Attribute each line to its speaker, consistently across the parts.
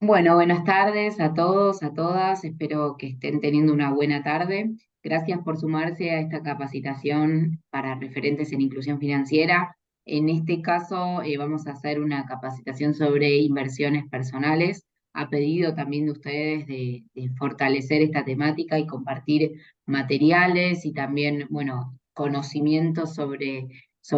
Speaker 1: Bueno, buenas tardes a todos, a todas. Espero que estén teniendo una buena tarde. Gracias por sumarse a esta capacitación para referentes en inclusión financiera. En este caso, vamos a hacer una capacitación sobre inversiones personales, a pedido también de ustedes de fortalecer esta temática y compartir materiales y también, bueno, conocimientos sobre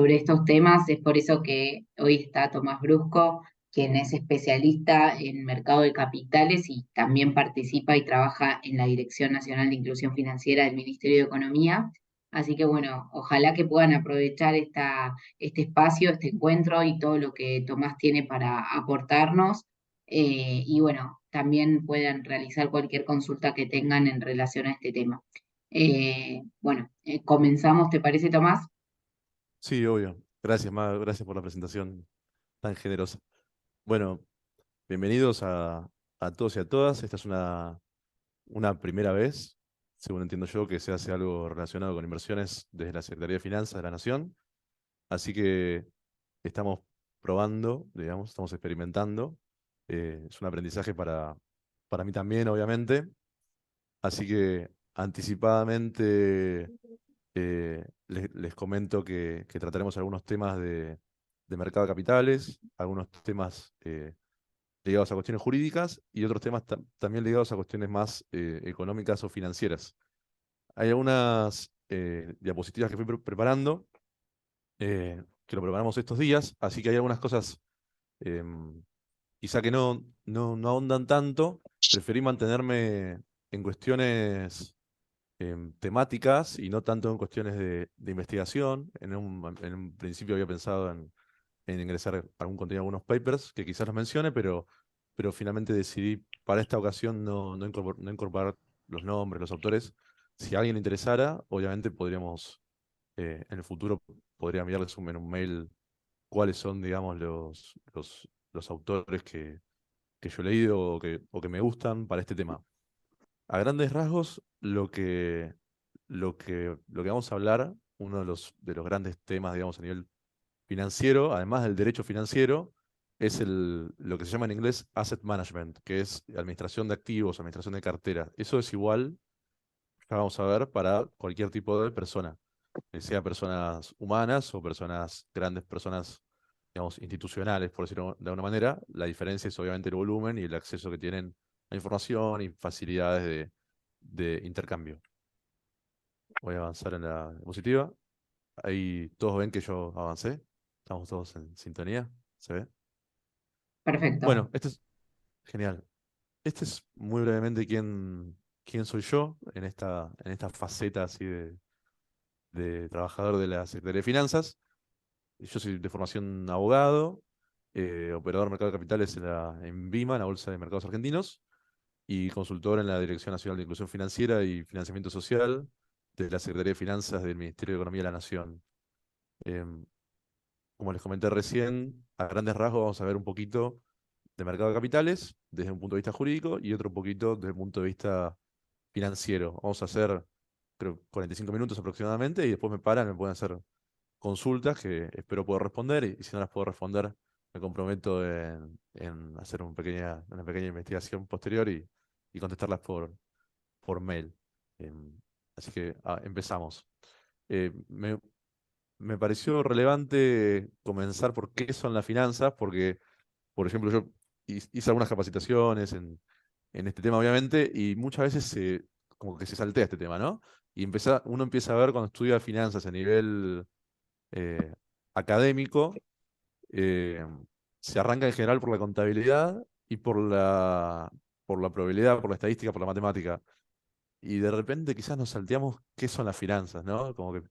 Speaker 1: estos temas. Es por eso que hoy está Tomás Brusco, quien es especialista en mercado de capitales y también participa y trabaja en la Dirección Nacional de Inclusión Financiera del Ministerio de Economía. Así que bueno, ojalá que puedan aprovechar este espacio, este encuentro y todo lo que Tomás tiene para aportarnos. Y bueno, también puedan realizar cualquier consulta que tengan en relación a este tema. Comenzamos, ¿te parece, Tomás?
Speaker 2: Sí, obvio. Gracias, Mag, gracias por la presentación tan generosa. Bueno, bienvenidos a todos y a todas. Esta es una primera vez, según entiendo yo, que se hace algo relacionado con inversiones desde la Secretaría de Finanzas de la Nación. Así que estamos probando, digamos, estamos experimentando. Es un aprendizaje para mí también, obviamente. Así que anticipadamente les comento que trataremos algunos temas de mercado de capitales, algunos temas ligados a cuestiones jurídicas y otros temas también ligados a cuestiones más económicas o financieras. Hay algunas diapositivas que fui preparando, que lo preparamos estos días, así que hay algunas cosas em, quizá que no ahondan tanto. Preferí mantenerme en cuestiones temáticas y no tanto en cuestiones de investigación. En un principio había pensado en ingresar algún contenido, algunos papers que quizás los mencione, pero finalmente decidí para esta ocasión no incorporar los nombres, los autores. Si a alguien le interesara, obviamente podríamos, en el futuro, podría enviarles en un mail cuáles son, digamos, los autores que yo he leído o que me gustan para este tema. A grandes rasgos, lo que vamos a hablar, uno de los grandes temas, digamos, a nivel financiero, además del derecho financiero, es lo que se llama en inglés asset management, que es administración de activos, administración de cartera. Eso es igual, ya vamos a ver, para cualquier tipo de persona, sea personas humanas o personas, grandes personas, digamos, institucionales, por decirlo de alguna manera. La diferencia es obviamente el volumen y el acceso que tienen a información y facilidades de intercambio. Voy a avanzar en la diapositiva. Ahí todos ven que yo avancé. Estamos todos en sintonía. ¿Se ve?
Speaker 1: Perfecto.
Speaker 2: Bueno, este es genial. Este es muy brevemente quién soy yo en esta faceta así de trabajador de la Secretaría de Finanzas. Yo soy de formación abogado, operador de mercado de capitales en BIMA, en la Bolsa de Mercados Argentinos, y consultor en la Dirección Nacional de Inclusión Financiera y Financiamiento Social de la Secretaría de Finanzas del Ministerio de Economía de la Nación. Em, Como les comenté recién, a grandes rasgos vamos a ver un poquito de mercado de capitales desde un punto de vista jurídico y otro poquito desde el punto de vista financiero. Vamos a hacer, creo, 45 minutos aproximadamente y después me paran, me pueden hacer consultas que espero poder responder y si no las puedo responder, me comprometo en hacer una pequeña investigación posterior y contestarlas por mail. Em, Así que empezamos. Me pareció relevante comenzar por qué son las finanzas, porque, por ejemplo, yo hice algunas capacitaciones en este tema, obviamente, y muchas veces como que se saltea este tema, ¿no? Y uno empieza a ver cuando estudia finanzas a nivel eh, académico, eh, se arranca en general por la contabilidad y por la probabilidad, por la estadística, por la matemática. Y de repente quizás nos salteamos qué son las finanzas, ¿no? Como que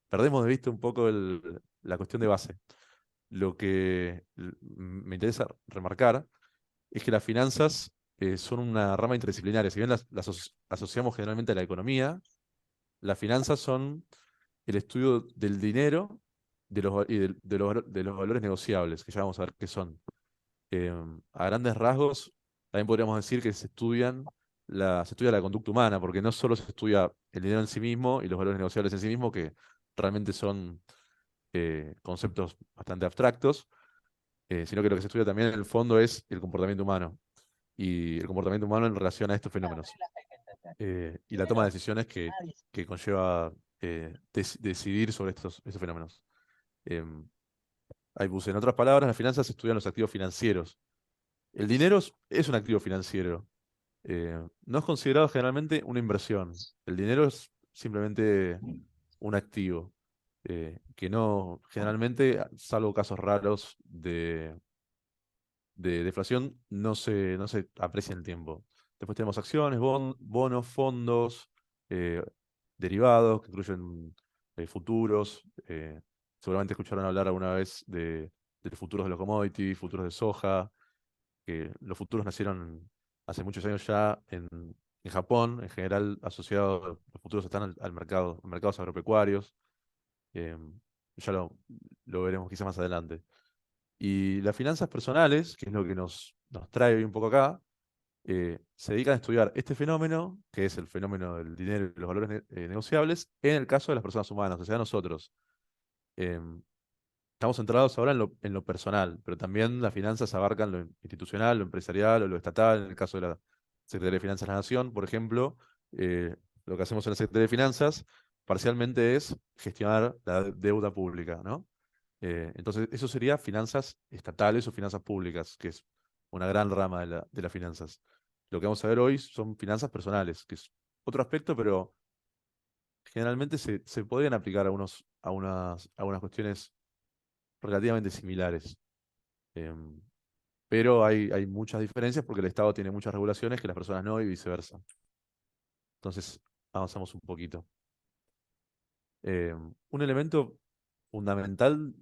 Speaker 2: perdemos de vista un poco la cuestión de base. Lo que me interesa remarcar es que las finanzas son una rama interdisciplinaria. Si bien las asociamos generalmente a la economía, las finanzas son el estudio del dinero y de los valores negociables, que ya vamos a ver qué son. Eh, a grandes rasgos, también podríamos decir que se estudia la conducta humana, porque no solo se estudia el dinero en sí mismo y los valores negociables en sí mismo, que realmente son conceptos bastante abstractos, sino que lo que se estudia también en el fondo es el comportamiento humano. y el comportamiento humano en relación a estos fenómenos. Y la toma de decisiones que conlleva decidir sobre estos fenómenos. Em, en otras palabras, las finanzas estudian los activos financieros. El dinero es un activo financiero. No es considerado generalmente una inversión. El dinero es simplemente un activo que no, generalmente, salvo casos raros de deflación, no se aprecia en el tiempo. Después tenemos acciones, bonos, fondos, eh, derivados que incluyen futuros. Seguramente escucharon hablar alguna vez de los futuros de los commodities, futuros de soja, que los futuros nacieron hace muchos años ya en Japón, en general asociados, los futuros están al mercado, a mercados agropecuarios. eh, ya lo veremos quizás más adelante. Y las finanzas personales, que es lo que nos trae hoy un poco acá, se dedican a estudiar este fenómeno, que es el fenómeno del dinero y los valores negociables, en el caso de las personas humanas, o sea, nosotros. Em, Estamos centrados ahora en lo personal, pero también las finanzas abarcan lo institucional, lo empresarial o lo estatal. En el caso de la Secretaría de Finanzas de la Nación, por ejemplo, lo que hacemos en la Secretaría de Finanzas parcialmente es gestionar la deuda pública, ¿no? Entonces, eso sería finanzas estatales o finanzas públicas, que es una gran rama de las finanzas. Lo que vamos a ver hoy son finanzas personales, que es otro aspecto, pero generalmente se podrían aplicar a unas cuestiones relativamente similares. Em, pero hay muchas diferencias porque el Estado tiene muchas regulaciones que las personas no y viceversa. Entonces, avanzamos un poquito. Un elemento fundamental,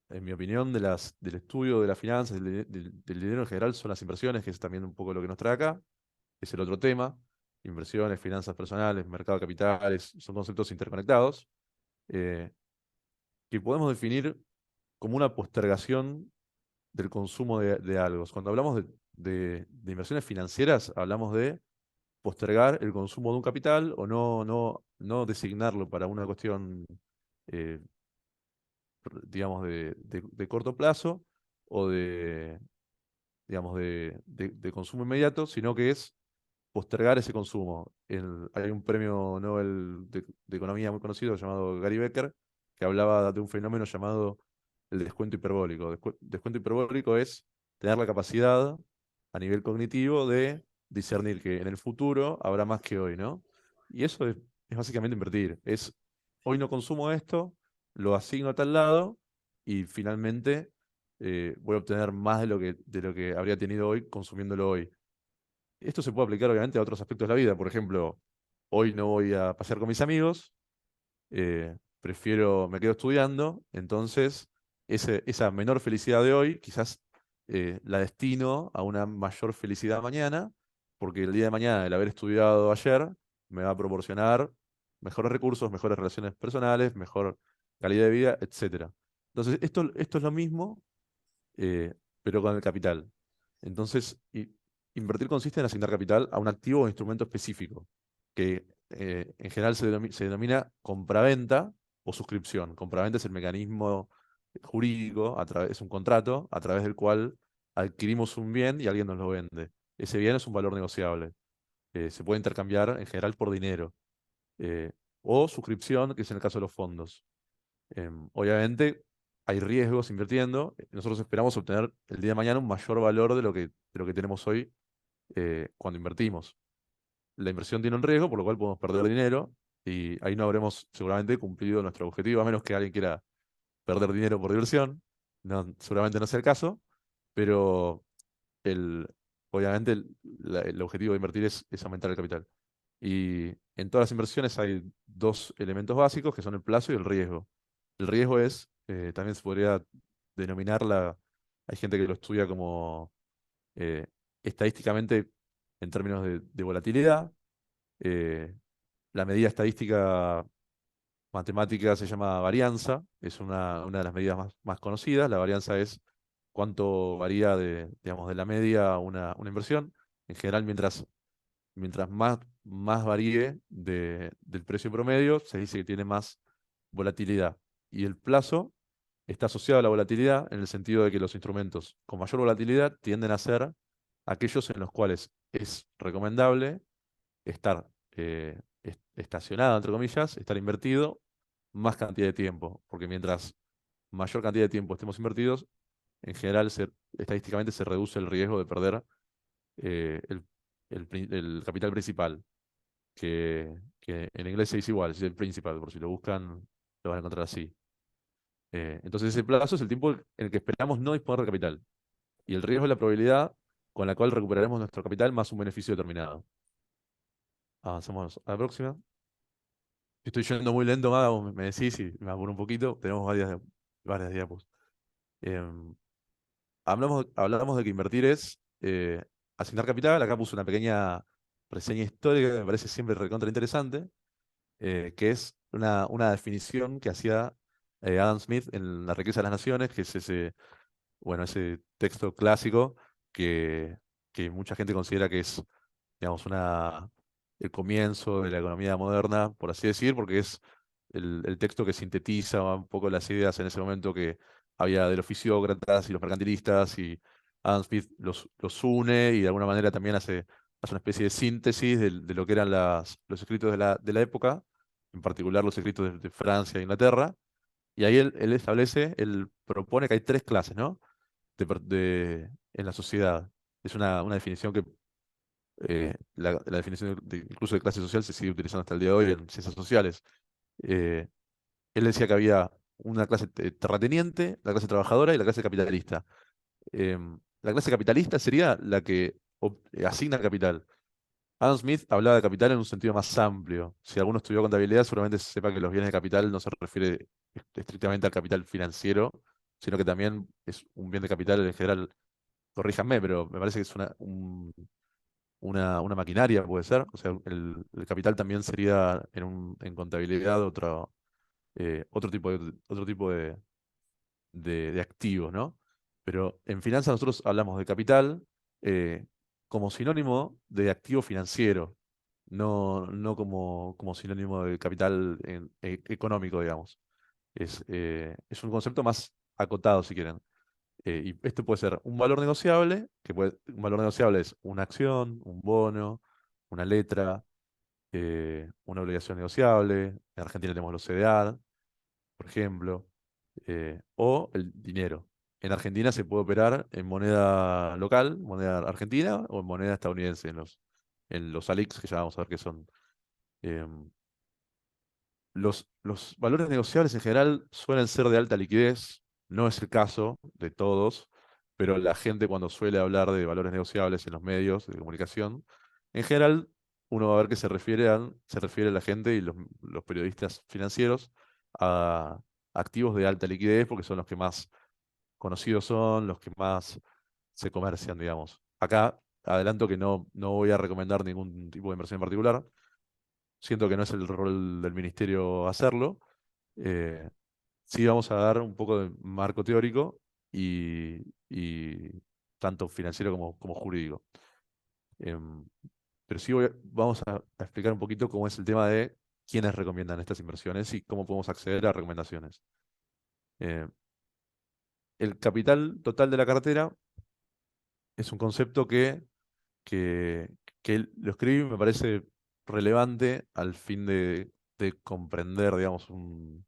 Speaker 2: en mi opinión, del estudio de las finanzas, del dinero en general, son las inversiones, que es también un poco lo que nos trae acá. Es el otro tema. Inversiones, finanzas personales, mercado de capitales, son conceptos interconectados, eh, que podemos definir como una postergación del consumo de algo. Cuando hablamos de inversiones financieras, hablamos de postergar el consumo de un capital o no designarlo para una cuestión, eh, digamos, de corto plazo o digamos, de consumo inmediato, sino que es postergar ese consumo. Hay un premio Nobel de Economía muy conocido llamado Gary Becker, que hablaba de un fenómeno llamado el descuento hiperbólico. Descuento hiperbólico es tener la capacidad a nivel cognitivo de discernir que en el futuro habrá más que hoy, ¿no? Y eso es básicamente invertir. Hoy no consumo esto, lo asigno a tal lado y finalmente voy a obtener más de lo que habría tenido hoy consumiéndolo hoy. Esto se puede aplicar obviamente a otros aspectos de la vida. Por ejemplo, hoy no voy a pasear con mis amigos, me quedo estudiando, entonces esa menor felicidad de hoy quizás la destino a una mayor felicidad mañana, porque el día de mañana el haber estudiado ayer me va a proporcionar mejores recursos, mejores relaciones personales, mejor calidad de vida, etcétera. Entonces, esto es lo mismo, eh, pero con el capital. Entonces, invertir consiste en asignar capital a un activo o instrumento específico, que en general se denomina compraventa o suscripción. Compraventa es el mecanismo jurídico, es un contrato a través del cual adquirimos un bien y alguien nos lo vende. Ese bien es un valor negociable. Se puede intercambiar en general por dinero. eh, o suscripción, que es en el caso de los fondos. Obviamente hay riesgos invirtiendo. Nosotros esperamos obtener el día de mañana un mayor valor de lo que tenemos hoy cuando invertimos. La inversión tiene un riesgo, por lo cual podemos perder dinero y ahí no habremos seguramente cumplido nuestro objetivo, a menos que alguien quiera perder dinero por diversión. No, seguramente no sea el caso, pero el, obviamente el objetivo de invertir es aumentar el capital. Y en todas las inversiones hay dos elementos básicos que son el plazo y el riesgo. El riesgo también se podría denominarla, hay gente que lo estudia como eh, estadísticamente en términos de volatilidad. eh, la medida estadística matemática se llama varianza, es una de las medidas más conocidas. La varianza es cuánto varía digamos, de la media una inversión. En general, mientras más varíe del precio promedio, se dice que tiene más volatilidad. Y el plazo está asociado a la volatilidad en el sentido de que los instrumentos con mayor volatilidad tienden a ser aquellos en los cuales es recomendable estar estacionado, entre comillas, estar invertido más cantidad de tiempo, porque mientras mayor cantidad de tiempo estemos invertidos, en general estadísticamente se reduce el riesgo de perder eh, el, el capital principal, que en inglés se dice igual, es el principal, por si lo buscan, lo van a encontrar así. Entonces ese plazo es el tiempo en el que esperamos no disponer de capital, y el riesgo es la probabilidad con la cual recuperaremos nuestro capital más un beneficio determinado. Avanzamos a la próxima. Estoy yendo muy lento, Maga, me decís y me apuro un poquito. Tenemos varias diapos. Em, hablamos de que invertir es asignar capital. Acá puse una pequeña reseña histórica que me parece siempre recontra interesante, que es una definición que hacía Adam Smith en La riqueza de las naciones, que es ese texto clásico que, que mucha gente considera que es, digamos, el comienzo de la economía moderna, por así decir, porque es el texto que sintetiza un poco las ideas en ese momento que había de los fisiócratas y los mercantilistas, y Adam Smith los une y de alguna manera también hace una especie de síntesis de lo que eran los escritos de la época, en particular los escritos de Francia e Inglaterra, y ahí él propone que hay tres clases, ¿no? En la sociedad. Es una definición que la definición incluso de clase social se sigue utilizando hasta el día de hoy en ciencias sociales. Eh, Él decía que había una clase terrateniente, la clase trabajadora y la clase capitalista. La clase capitalista sería la que asigna capital. Adam Smith hablaba de capital en un sentido más amplio. Si alguno estudió contabilidad, seguramente sepa que los bienes de capital no se refiere estrictamente al capital financiero, sino que también es un bien de capital en general. Corríjanme, pero me parece que es una maquinaria, puede ser. O sea, el capital también sería en contabilidad otro tipo de activos, ¿no? Pero en finanzas nosotros hablamos de capital eh, como sinónimo de activo financiero, no como sinónimo de capital económico, digamos. Es un concepto más acotado, si quieren. Y esto puede ser un valor negociable, un valor negociable es una acción, un bono, una letra, una obligación negociable. En Argentina tenemos los CDR, por ejemplo, o el dinero. En Argentina se puede operar en moneda local, moneda argentina, o en moneda estadounidense, en los ALICs, que ya vamos a ver qué son. Em, los valores negociables en general suelen ser de alta liquidez, no es el caso de todos, pero la gente cuando suele hablar de valores negociables en los medios de comunicación, en general uno va a ver que se refiere a la gente y los periodistas financieros a activos de alta liquidez porque son los que más conocidos son, los que más se comercian, digamos. Acá adelanto que no voy a recomendar ningún tipo de inversión en particular. Siento que no es el rol del ministerio hacerlo. Eh, sí vamos a dar un poco de marco teórico y tanto financiero como jurídico. Em, pero sí vamos a explicar un poquito cómo es el tema de quiénes recomiendan estas inversiones y cómo podemos acceder a recomendaciones. Eh, el capital total de la cartera es un concepto que, que lo escribí y me parece relevante al fin de comprender, digamos, un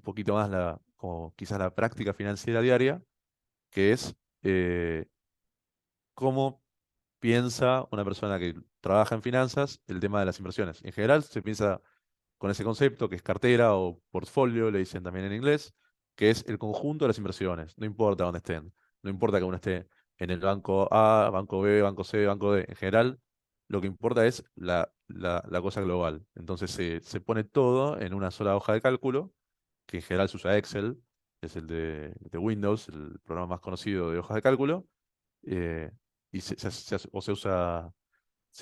Speaker 2: poquito más como quizás la práctica financiera diaria, que es cómo piensa una persona que trabaja en finanzas el tema de las inversiones. En general se piensa con ese concepto que es cartera o portfolio, le dicen también en inglés, que es el conjunto de las inversiones, no importa dónde estén, no importa que uno esté en el banco A, banco B, banco C, banco D, en general lo que importa es la cosa global. Entonces se pone todo en una sola hoja de cálculo, que en general se usa Excel, es el de Windows, el programa más conocido de hojas de cálculo, eh, y o se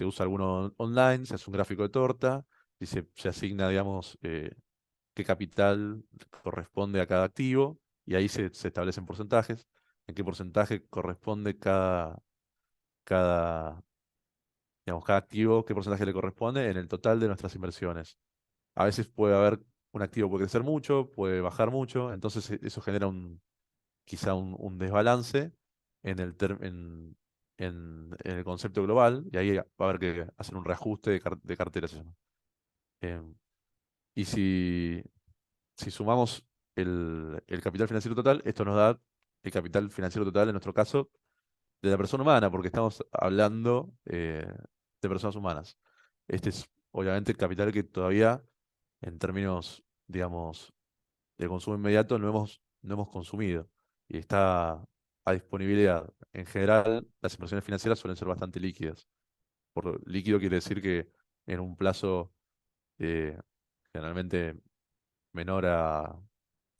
Speaker 2: usa alguno online, se hace un gráfico de torta y se asigna, digamos, qué capital corresponde a cada activo y ahí se establecen porcentajes, en qué porcentaje corresponde cada, cada activo, qué porcentaje le corresponde en el total de nuestras inversiones. A veces puede haber un activo puede crecer mucho, puede bajar mucho, entonces eso genera quizá un desbalance en en el concepto global, y ahí va a haber que hacer un reajuste de cartera, se llama. Em, y si sumamos el capital financiero total, esto nos da el capital financiero total, en nuestro caso, de la persona humana, porque estamos hablando de personas humanas. Este es obviamente el capital que todavía, en términos, digamos, de consumo inmediato, no hemos consumido y está a disponibilidad. En general, las inversiones financieras suelen ser bastante líquidas. Por líquido quiere decir que en un plazo eh, generalmente menor a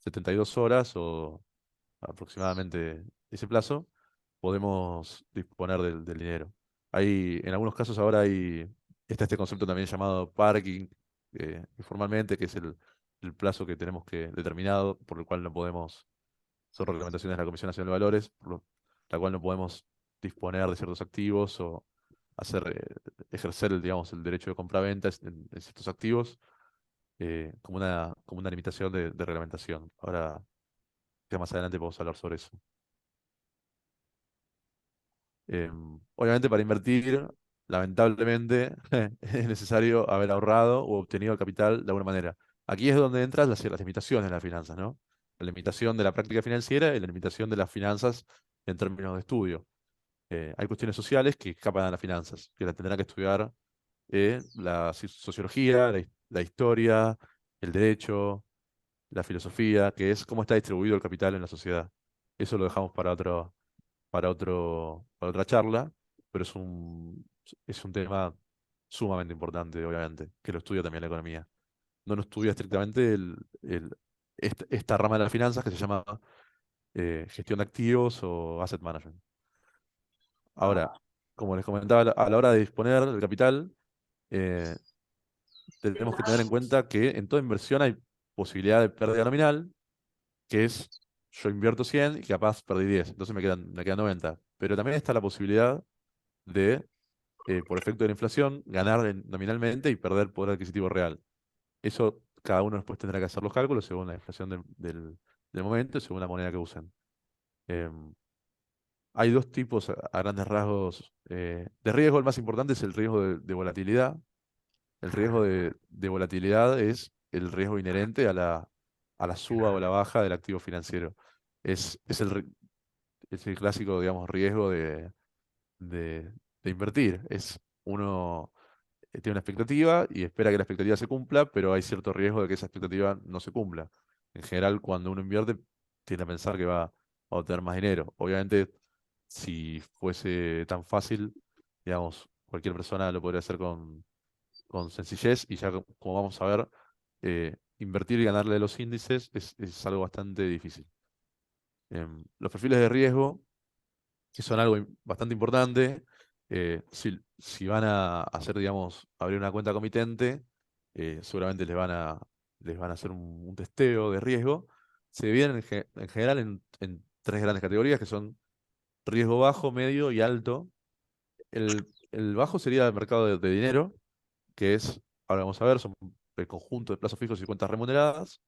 Speaker 2: 72 horas o aproximadamente ese plazo, podemos disponer del dinero. En algunos casos ahora está este concepto también llamado parking, informalmente, que es el plazo que tenemos que determinado, por el cual no podemos, son reglamentaciones de la Comisión Nacional de Valores, la cual no podemos disponer de ciertos activos o ejercer digamos, el derecho de compra-venta en ciertos activos, como una limitación de reglamentación. Ahora, ya más adelante podemos hablar sobre eso. Obviamente para invertir, lamentablemente, es necesario haber ahorrado o obtenido el capital de alguna manera. Aquí es donde entran las limitaciones de las finanzas, ¿no? La limitación de la práctica financiera y la limitación de las finanzas en términos de estudio. Hay cuestiones sociales que escapan a las finanzas, que las tendrán que estudiar la sociología, la historia, el derecho, la filosofía, que es cómo está distribuido el capital en la sociedad. Eso lo dejamos para otra charla, pero es un tema sumamente importante, obviamente, que lo estudia también la economía. No lo estudia estrictamente esta rama de las finanzas que se llama gestión de activos o asset management. Ahora,
Speaker 1: Ah,
Speaker 2: como les comentaba, a la hora de disponer del capital, eh, tenemos que tener en cuenta que en toda inversión hay posibilidad de pérdida nominal, que es yo invierto 100 y capaz perdí 10, entonces me quedan 90. Pero también está la posibilidad de por efecto de la inflación, ganar nominalmente y perder poder adquisitivo real. Eso cada uno después tendrá que hacer los cálculos según la inflación del momento y según la moneda que usen. Em, Hay dos tipos a grandes rasgos de riesgo. El más importante es el riesgo de volatilidad. El riesgo de volatilidad es el riesgo inherente a la suba o la baja del activo financiero. Es el clásico, digamos, riesgo de, de invertir. Es uno tiene una expectativa y espera que la expectativa se cumpla, pero hay cierto riesgo de que esa expectativa no se cumpla. En general, cuando uno invierte, tiende a pensar que va a obtener más dinero. Obviamente, si fuese tan fácil, digamos, cualquier persona lo podría hacer con sencillez y ya como vamos a ver, invertir y ganarle a los índices es algo bastante difícil. Los perfiles de riesgo que son algo bastante importante. Si van a hacer, digamos, abrir una cuenta comitente, seguramente les van a hacer un testeo de riesgo. Se dividen en general en tres grandes categorías que son riesgo bajo, medio y alto. El bajo sería el mercado de dinero, que es, ahora vamos a ver, son el conjunto de plazos fijos y cuentas remuneradas.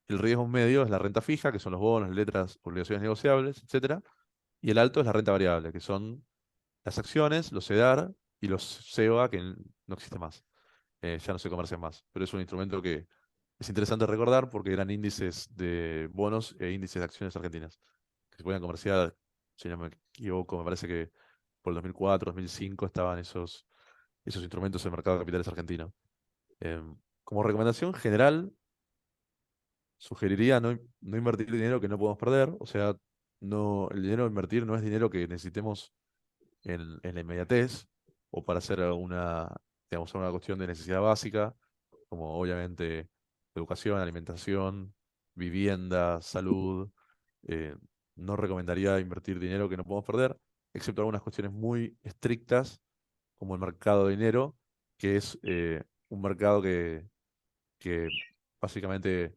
Speaker 2: El riesgo medio es la renta fija, que son los bonos, letras, obligaciones negociables, etcétera. Y el alto es la renta variable, que son las acciones, los CEDAR y los CEOA, que no existe más, ya no se comercian más. Pero es un instrumento que es interesante recordar porque eran índices de bonos e índices de acciones argentinas, que se podían comerciar, si no me equivoco, me parece que por el 2004, 2005 estaban esos instrumentos en el mercado de capitales argentino. Como recomendación general, sugeriría no invertir dinero que no podemos perder, o sea, el dinero a invertir no es dinero que necesitemos en la inmediatez o para hacer digamos, una cuestión de necesidad básica, como obviamente educación, alimentación, vivienda, salud. eh, no recomendaría invertir dinero que no podemos perder, excepto algunas cuestiones muy estrictas, como el mercado de dinero, que es un mercado que básicamente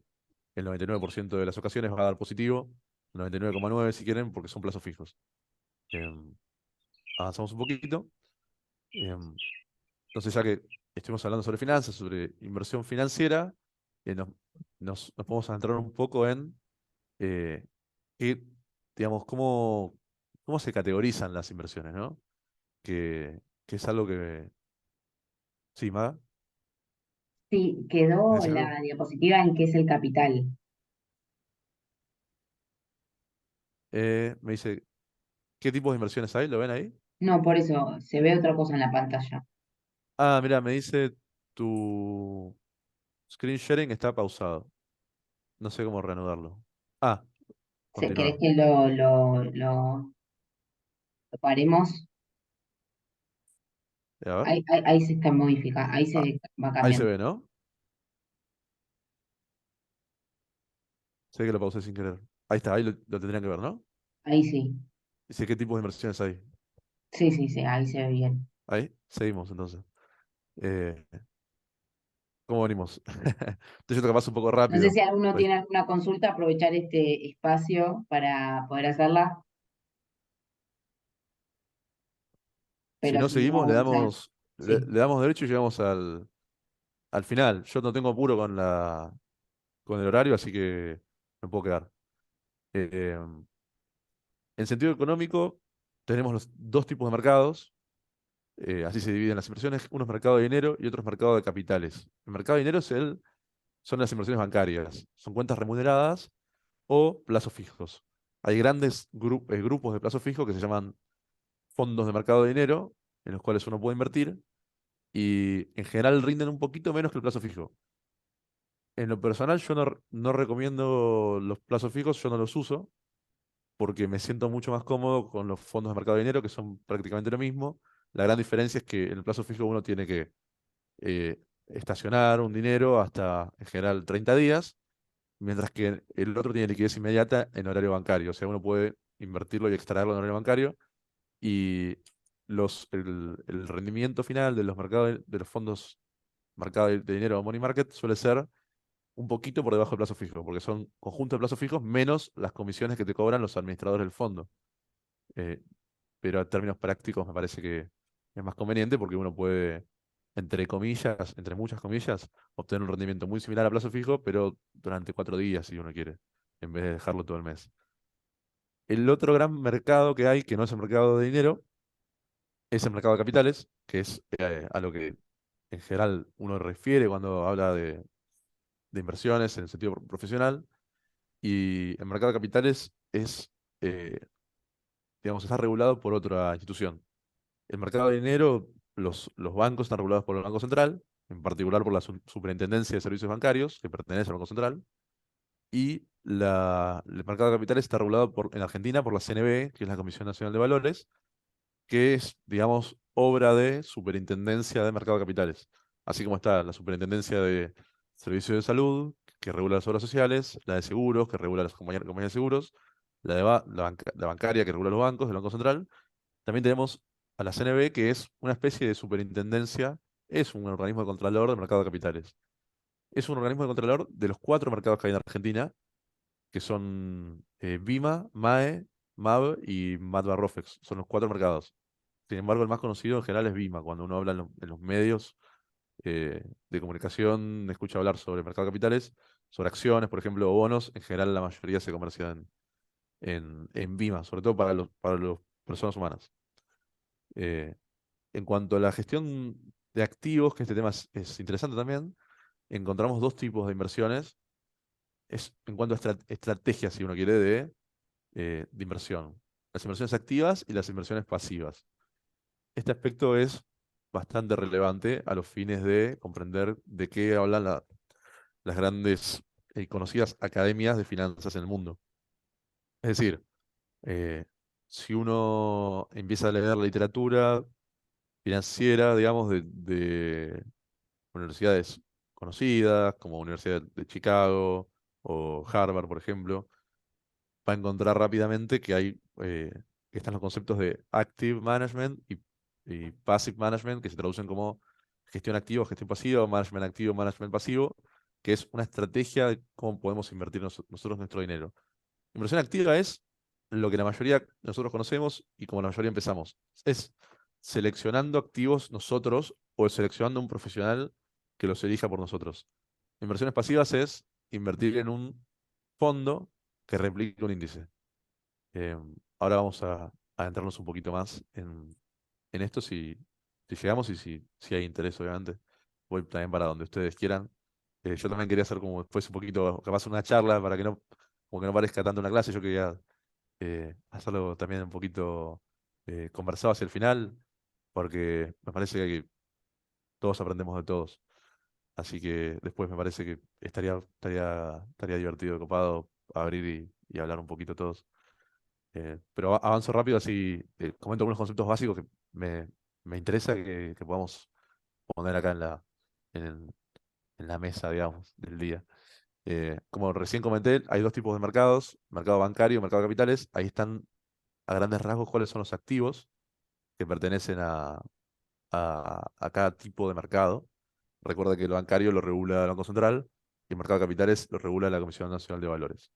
Speaker 2: el 99% de las ocasiones va a dar positivo, 99,9 si quieren, porque son plazos fijos. Em, Avanzamos un poquito. Em, entonces, ya que estuvimos hablando sobre finanzas, sobre inversión financiera, nos podemos adentrar un poco en eh, qué, digamos, cómo se categorizan las inversiones, ¿no? que es algo que... Sí, Maga,
Speaker 1: Sí,
Speaker 2: ¿me
Speaker 1: quedó
Speaker 2: decís algo?
Speaker 1: la diapositiva en qué es el capital.
Speaker 2: Me dice, ¿qué tipos de inversiones hay? ¿Lo ven ahí?
Speaker 1: No, por eso se ve otra cosa en la pantalla.
Speaker 2: Ah, mira, me dice tu screen sharing está pausado. No sé cómo reanudarlo. Ah,
Speaker 1: ¿Querés
Speaker 2: continúa.
Speaker 1: que lo paremos?
Speaker 2: A ver.
Speaker 1: Ahí se está modificando, ahí
Speaker 2: Ah,
Speaker 1: se va
Speaker 2: ahí se
Speaker 1: cambiando.
Speaker 2: ve, ¿no? Sé que lo pausé sin querer. Ahí está, ahí lo tendrían que ver, ¿no?
Speaker 1: Ahí sí.
Speaker 2: Dice qué tipos de inversiones hay.
Speaker 1: Sí, sí, sí, ahí se ve bien.
Speaker 2: Ahí, seguimos entonces. Eh, ¿Cómo venimos? Estoy yendo capaz un poco
Speaker 1: No sé
Speaker 2: rápido.
Speaker 1: si alguno
Speaker 2: Pues,
Speaker 1: tiene alguna consulta, aprovechar este espacio para poder hacerla,
Speaker 2: si
Speaker 1: pero
Speaker 2: no
Speaker 1: si no,
Speaker 2: seguimos,
Speaker 1: avanzar. Sí.
Speaker 2: le damos derecho y llegamos al final. Yo no tengo apuro con el horario, así que me puedo quedar. Eh, en sentido económico, tenemos los dos tipos de mercados. Así se dividen las inversiones. Uno es mercado de dinero y otro es mercado de capitales. El mercado de dinero son las inversiones bancarias. Son cuentas remuneradas o plazos fijos. Hay grandes grupos de plazos fijos que se llaman fondos de mercado de dinero, en los cuales uno puede invertir y en general rinden un poquito menos que el plazo fijo. En lo personal, yo no recomiendo los plazos fijos, yo no los uso porque me siento mucho más cómodo con los fondos de mercado de dinero, que son prácticamente lo mismo. La gran diferencia es que en el plazo fijo uno tiene que estacionar un dinero hasta, en general, 30 días, mientras que el otro tiene liquidez inmediata en horario bancario. O sea, uno puede invertirlo y extraerlo en horario bancario y el rendimiento final de los mercados de los fondos mercados de dinero o money market suele ser un poquito por debajo del plazo fijo, porque son conjuntos de plazos fijos menos las comisiones que te cobran los administradores del fondo. Eh, pero a términos prácticos me parece que es más conveniente porque uno puede, entre comillas, entre muchas comillas, obtener un rendimiento muy similar a plazo fijo, pero durante 4 días, si uno quiere, en vez de dejarlo todo el mes. El otro gran mercado que hay, que no es el mercado de dinero, es el mercado de capitales, que es a lo que en general uno refiere cuando habla de inversiones en el sentido profesional. Y el mercado de capitales eh, digamos, está regulado por otra institución. El mercado de dinero, los bancos están regulados por el Banco Central, en particular por la Superintendencia de Servicios Bancarios, que pertenece al Banco Central. Y el mercado de capitales está regulado en Argentina por la CNB, que es la Comisión Nacional de Valores, que es, digamos, obra de Superintendencia de Mercado de Capitales. Así como está la Superintendencia de Servicios de Salud, que regula las obras sociales, la de seguros, que regula las compañías de seguros, la bancaria, que regula los bancos, del Banco Central. También tenemos a la CNB, que es una especie de superintendencia, es un organismo de contralor del mercado de capitales. Es un organismo de contralor de los cuatro mercados que hay en Argentina, que son BIMA, MAE, MAB y Matbarrofex. Son los cuatro mercados. Sin embargo, el más conocido en general es BIMA. Cuando uno habla en los medios de comunicación, escucha hablar sobre el mercado de capitales, sobre acciones, por ejemplo, o bonos, en general la mayoría se comercia en BIMA, sobre todo para las personas humanas. Eh, en cuanto a la gestión de activos, que este tema es interesante también, encontramos dos tipos de inversiones. Es en cuanto a estrategias, si uno quiere, de inversión. Las inversiones activas y las inversiones pasivas. Este aspecto es bastante relevante a los fines de comprender de qué hablan las grandes y conocidas academias de finanzas en el mundo. Es decir, eh, si uno empieza a leer literatura financiera, digamos, de universidades conocidas, como Universidad de Chicago o Harvard, por ejemplo, va a encontrar rápidamente que están los conceptos de active management y passive management, que se traducen como gestión activa, gestión pasiva, o management activo, management pasivo, que es una estrategia de cómo podemos invertir nosotros nuestro dinero. Inversión activa es lo que la mayoría de nosotros conocemos y como la mayoría empezamos. Es seleccionando activos nosotros o seleccionando un profesional que los elija por nosotros. Inversiones pasivas es invertir en un fondo que replique un índice. Eh, Ahora vamos a adentrarnos un poquito más en esto si llegamos y si hay interés, obviamente. Voy también para donde ustedes quieran. Yo también quería hacer como después un poquito, capaz una charla para que no, como que no parezca tanto una clase. Yo quería hacerlo también un poquito conversado hacia el final, porque me parece que todos aprendemos de todos. Así que después me parece que estaría divertido, copado, abrir y hablar un poquito todos. Pero avanzo rápido, así comento algunos conceptos básicos que me interesa que podamos poner acá en la mesa, digamos, del día. Como recién comenté, hay dos tipos de mercados, mercado bancario, mercado de capitales. Ahí están a grandes rasgos cuáles son los activos que pertenecen a cada tipo de mercado. Recuerda que el bancario lo regula el Banco Central y el mercado de capitales lo regula la Comisión Nacional de Valores.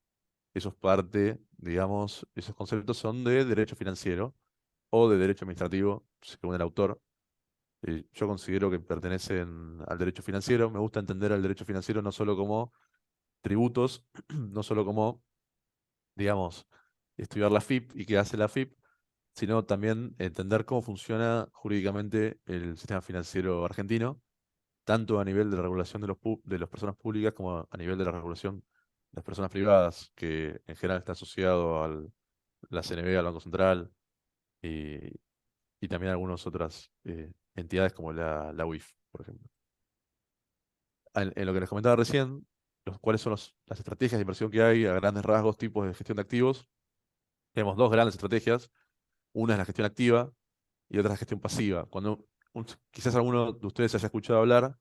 Speaker 2: Eso es parte, digamos, esos conceptos son de derecho financiero o de derecho administrativo, según el autor. Yo considero que pertenecen al derecho financiero. Me gusta entender al derecho financiero no solo como tributos, no solo como, digamos, estudiar la FIP y qué hace la FIP, sino también entender cómo funciona jurídicamente el sistema financiero argentino, tanto a nivel de la regulación de las personas públicas como a nivel de la regulación de las personas privadas, que en general está asociado a la CNB, al Banco Central, y, y también a algunas otras entidades como la UIF, por ejemplo. En lo que les comentaba recién, cuáles son las estrategias de inversión que hay a grandes rasgos, tipos de gestión de activos. Tenemos dos grandes estrategias. Una es la gestión activa y otra es la gestión pasiva. Quizás alguno de ustedes haya escuchado hablar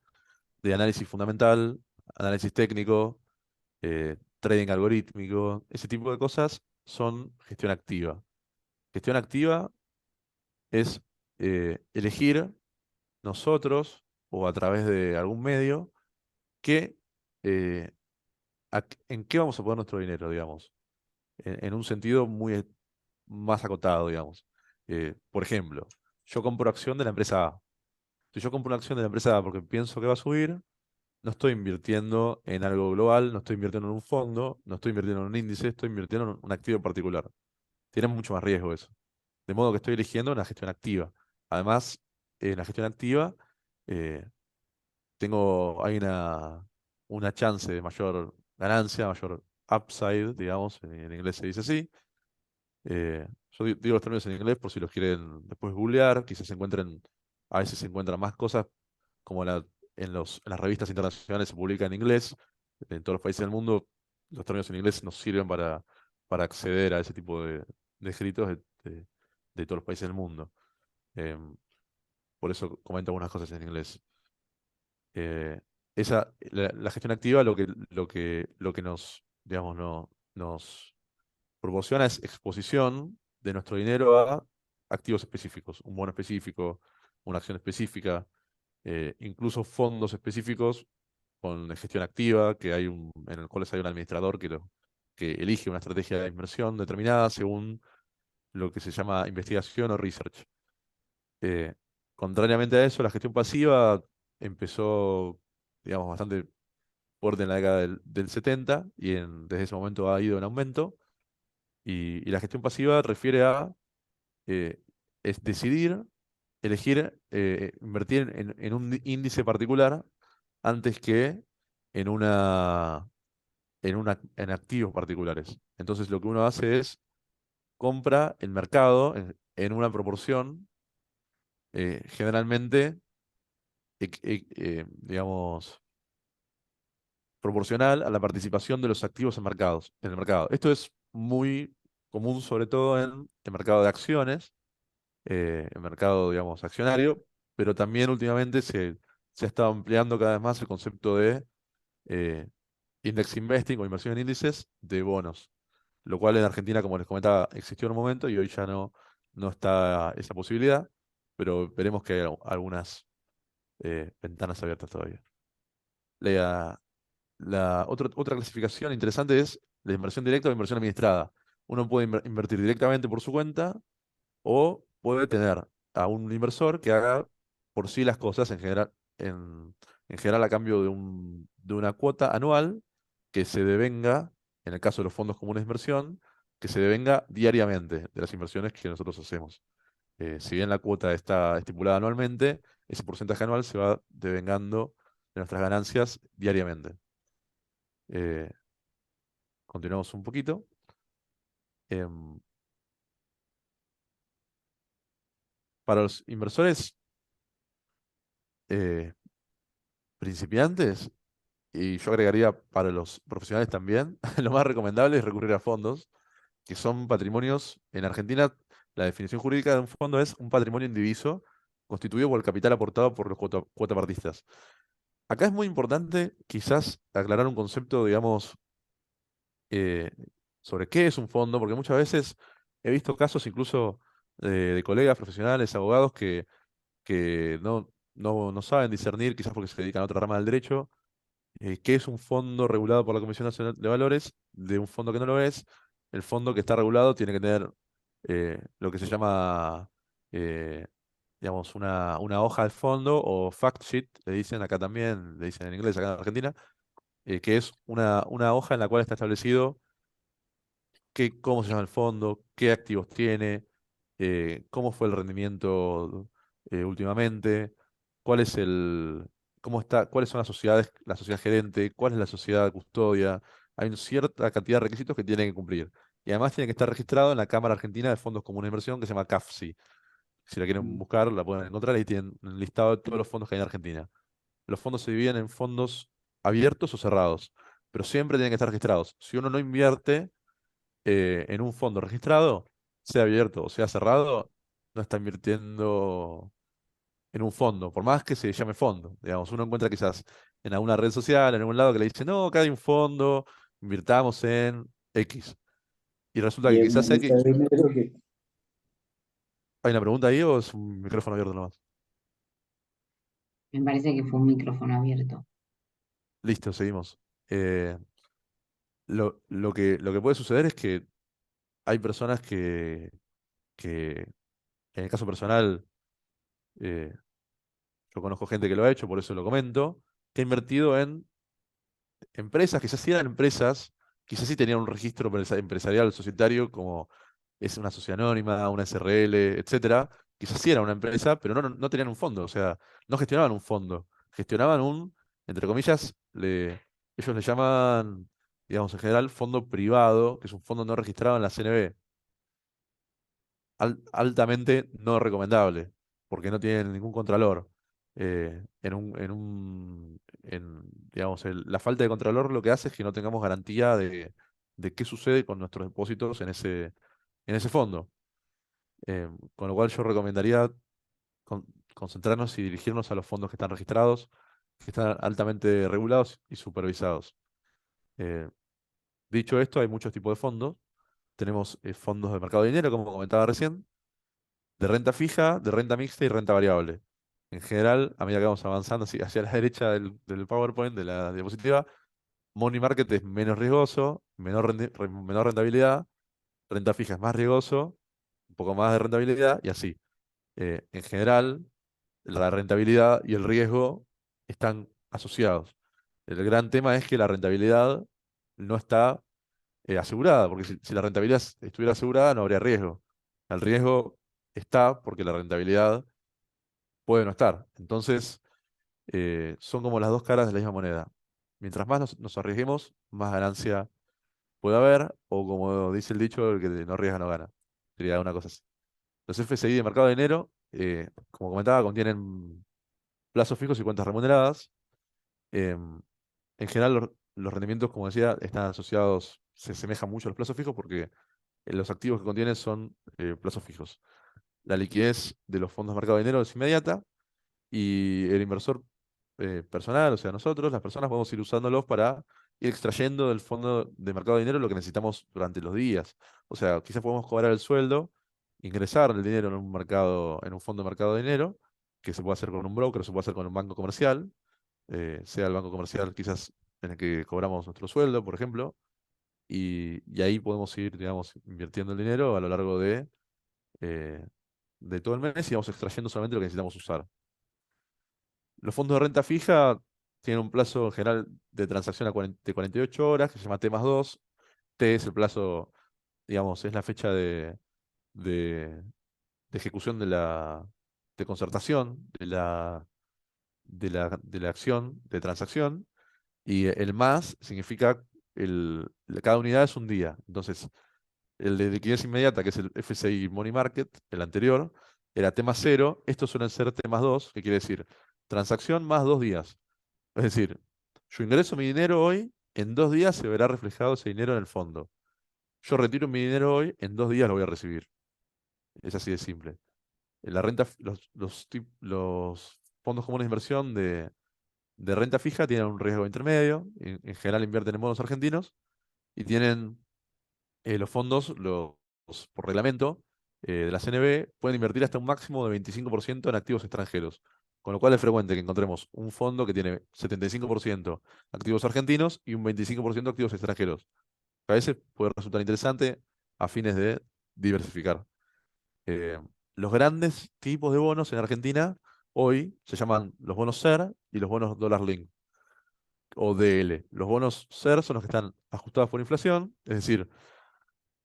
Speaker 2: de análisis fundamental, análisis técnico, trading algorítmico, ese tipo de cosas son gestión activa. Gestión activa es elegir nosotros o a través de algún medio que, eh, en qué vamos a poner nuestro dinero, digamos, en un sentido más acotado, digamos. Por ejemplo, yo compro acción de la empresa A. Si yo compro una acción de la empresa A porque pienso que va a subir, no estoy invirtiendo en algo global, no estoy invirtiendo en un fondo, no estoy invirtiendo en un índice, estoy invirtiendo en un activo particular. Tiene mucho más riesgo eso. De modo que estoy eligiendo una gestión activa. Además, en la gestión activa eh, hay una chance de mayor ganancia, mayor upside, digamos, en inglés se dice así. Digo los términos en inglés por si los quieren después googlear, quizás a veces se encuentran más cosas como en las revistas internacionales se publica en inglés. En todos los países del mundo los términos en inglés nos sirven para acceder a ese tipo de escritos de todos los países del mundo. Em, por eso comento algunas cosas en inglés. Eh, la gestión activa lo que nos, digamos, nos proporciona es exposición de nuestro dinero a activos específicos, un bono específico, una acción específica, incluso fondos específicos con gestión activa, en el cual hay un administrador que elige una estrategia de inversión determinada según lo que se llama investigación o research. Eh, Contrariamente a eso, la gestión pasiva empezó, digamos, bastante fuerte en la década del 70 y desde ese momento ha ido en aumento. Y la gestión pasiva refiere a eh, es decidir, elegir, invertir en un índice particular antes que en en activos particulares. Entonces lo que uno hace es compra el mercado en una proporción generalmente, digamos, proporcional a la participación de los activos en el mercado. Esto es muy común, sobre todo en el mercado de acciones, el mercado, digamos, accionario, pero también últimamente se ha estado ampliando cada vez más el concepto de eh, index investing o inversión en índices de bonos, lo cual en Argentina, como les comentaba, existió en un momento y hoy ya no está esa posibilidad, pero veremos que hay algunas ventanas abiertas todavía. La, otra clasificación interesante es la inversión directa o inversión administrada. Uno puede invertir directamente por su cuenta o puede tener a un inversor que haga por sí las cosas en general a cambio de una cuota anual que se devenga, en el caso de los fondos comunes de inversión, que se devenga diariamente de las inversiones que nosotros hacemos. Si bien la cuota está estipulada anualmente, ese porcentaje anual se va devengando de nuestras ganancias diariamente. Eh, Continuamos un poquito. Em, para los inversores eh, principiantes, y yo agregaría para los profesionales también, lo más recomendable es recurrir a fondos, que son patrimonios. En Argentina, la definición jurídica de un fondo es un patrimonio indiviso constituido por el capital aportado por los cuotapartistas. Acá es muy importante quizás aclarar un concepto, digamos, eh, sobre qué es un fondo, porque muchas veces he visto casos incluso de colegas profesionales, abogados, que no saben discernir, quizás porque se dedican a otra rama del derecho, qué es un fondo regulado por la Comisión Nacional de Valores de un fondo que no lo es. El fondo que está regulado tiene que tener lo que se llama, eh, digamos, una hoja de fondo o fact sheet, le dicen acá también, le dicen en inglés acá en Argentina, que es una hoja en la cual está establecido cómo se llama el fondo, qué activos tiene, cómo fue el rendimiento últimamente, cuál es cómo está, cuáles son las sociedades, la sociedad gerente, cuál es la sociedad custodia. Hay una cierta cantidad de requisitos que tienen que cumplir. Y además tiene que estar registrado en la Cámara Argentina de Fondos Comunes de Inversión, que se llama CAFSI. Si la quieren buscar, la pueden encontrar y tienen un listado de todos los fondos que hay en Argentina. Los fondos se dividen en fondos abiertos o cerrados, pero siempre tienen que estar registrados. Si uno no invierte en un fondo registrado, sea abierto o sea cerrado, no está invirtiendo en un fondo, por más que se llame fondo. Digamos, uno encuentra quizás en alguna red social, en algún lado que le dice, no, acá hay un fondo, invirtamos en X. Y resulta
Speaker 3: Y
Speaker 2: que
Speaker 3: es
Speaker 2: quizás
Speaker 3: mucho
Speaker 2: X.
Speaker 3: dinero que...
Speaker 2: ¿Hay una pregunta ahí o es un micrófono abierto nomás?
Speaker 1: Me parece que fue un micrófono abierto.
Speaker 2: Listo, seguimos. Eh, lo que puede suceder es que hay personas que en el caso personal, eh, yo conozco gente que lo ha hecho, por eso lo comento, que ha invertido en empresas, quizás sí eran empresas, quizás sí tenían un registro empresarial societario, como es una sociedad anónima, una SRL, etcétera. Quizás sí era una empresa, pero no tenían un fondo, o sea, no gestionaban un fondo, gestionaban entre comillas, ellos le llaman, digamos, en general, fondo privado, que es un fondo no registrado en la CNB, altamente no recomendable, porque no tienen ningún contralor. Digamos, la falta de contralor lo que hace es que no tengamos garantía de qué sucede con nuestros depósitos en ese fondo. Con lo cual yo recomendaría con- concentrarnos y dirigirnos a los fondos que están registrados, que están altamente regulados y supervisados. Eh, Dicho esto, hay muchos tipos de fondos. Tenemos fondos de mercado de dinero, como comentaba recién, de renta fija, de renta mixta y renta variable. En general, a medida que vamos avanzando hacia la derecha del PowerPoint, de la diapositiva, money market es menos riesgoso, menor rentabilidad, renta fija es más riesgoso, un poco más de rentabilidad y así. En general, la rentabilidad y el riesgo están asociados. El gran tema es que la rentabilidad no está asegurada, porque si la rentabilidad estuviera asegurada no habría riesgo. El riesgo está porque la rentabilidad puede no estar. Entonces, son como las dos caras de la misma moneda. Mientras más nos arriesguemos, más ganancia puede haber, o como dice el dicho, el que no arriesga no gana. Sería una cosa así. Los FSI de mercado de dinero, como comentaba, contienen plazos fijos y cuentas remuneradas. Em, en general, los rendimientos, como decía, están asociados, se asemejan mucho a los plazos fijos porque los activos que contienen son plazos fijos. La liquidez de los fondos de mercado de dinero es inmediata y el inversor personal, o sea, nosotros, las personas, podemos ir usándolos para ir extrayendo del fondo de mercado de dinero lo que necesitamos durante los días. O sea, quizás podemos cobrar el sueldo, ingresar el dinero en un mercado, en un fondo de mercado de dinero, que se puede hacer con un broker, se puede hacer con un banco comercial, sea el banco comercial quizás en el que cobramos nuestro sueldo, por ejemplo, y ahí podemos ir, digamos, invirtiendo el dinero a lo largo eh, de todo el mes y vamos extrayendo solamente lo que necesitamos usar. Los fondos de renta fija tienen un plazo en general de transacción de 48 horas, que se llama T+2. T es el plazo, digamos, es la fecha de de ejecución de concertación de la acción de transacción, y el más significa cada unidad es un día. Entonces, el de liquidez inmediata, que es el FCI Money Market, el anterior, era T más 0. Estos suelen ser T más 2, que quiere decir transacción más 2 días. Es decir, yo ingreso mi dinero hoy, en 2 días se verá reflejado ese dinero en el fondo. Yo retiro mi dinero hoy, en 2 días lo voy a recibir. Es así de simple. La renta, los fondos comunes de inversión de renta fija tienen un riesgo intermedio. En general invierten en bonos argentinos y tienen los fondos, por reglamento de la CNB, pueden invertir hasta un máximo de 25% en activos extranjeros. Con lo cual es frecuente que encontremos un fondo que tiene 75% activos argentinos y un 25% activos extranjeros. A veces puede resultar interesante a fines de diversificar. Eh, los grandes tipos de bonos en Argentina hoy se llaman los bonos SER y los bonos Dollar Link o DL. Los bonos SER son los que están ajustados por inflación, es decir,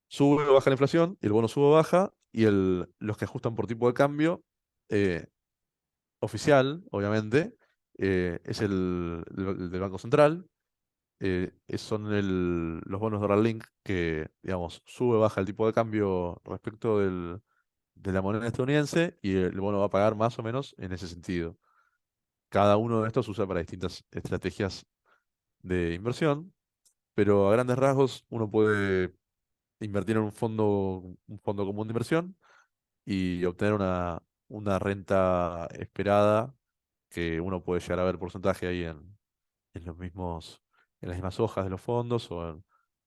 Speaker 2: sube o baja la inflación, y el bono sube o baja, y los que ajustan por tipo de cambio eh, oficial, obviamente, es el del Banco Central. Son los bonos Dollar Link que, digamos, sube o baja el tipo de cambio respecto de la moneda estadounidense, y el bono va a pagar más o menos en ese sentido. Cada uno de estos se usa para distintas estrategias de inversión, pero a grandes rasgos uno puede invertir en un fondo común de inversión y obtener una renta esperada que uno puede llegar a ver porcentaje ahí en los mismos, en las mismas hojas de los fondos o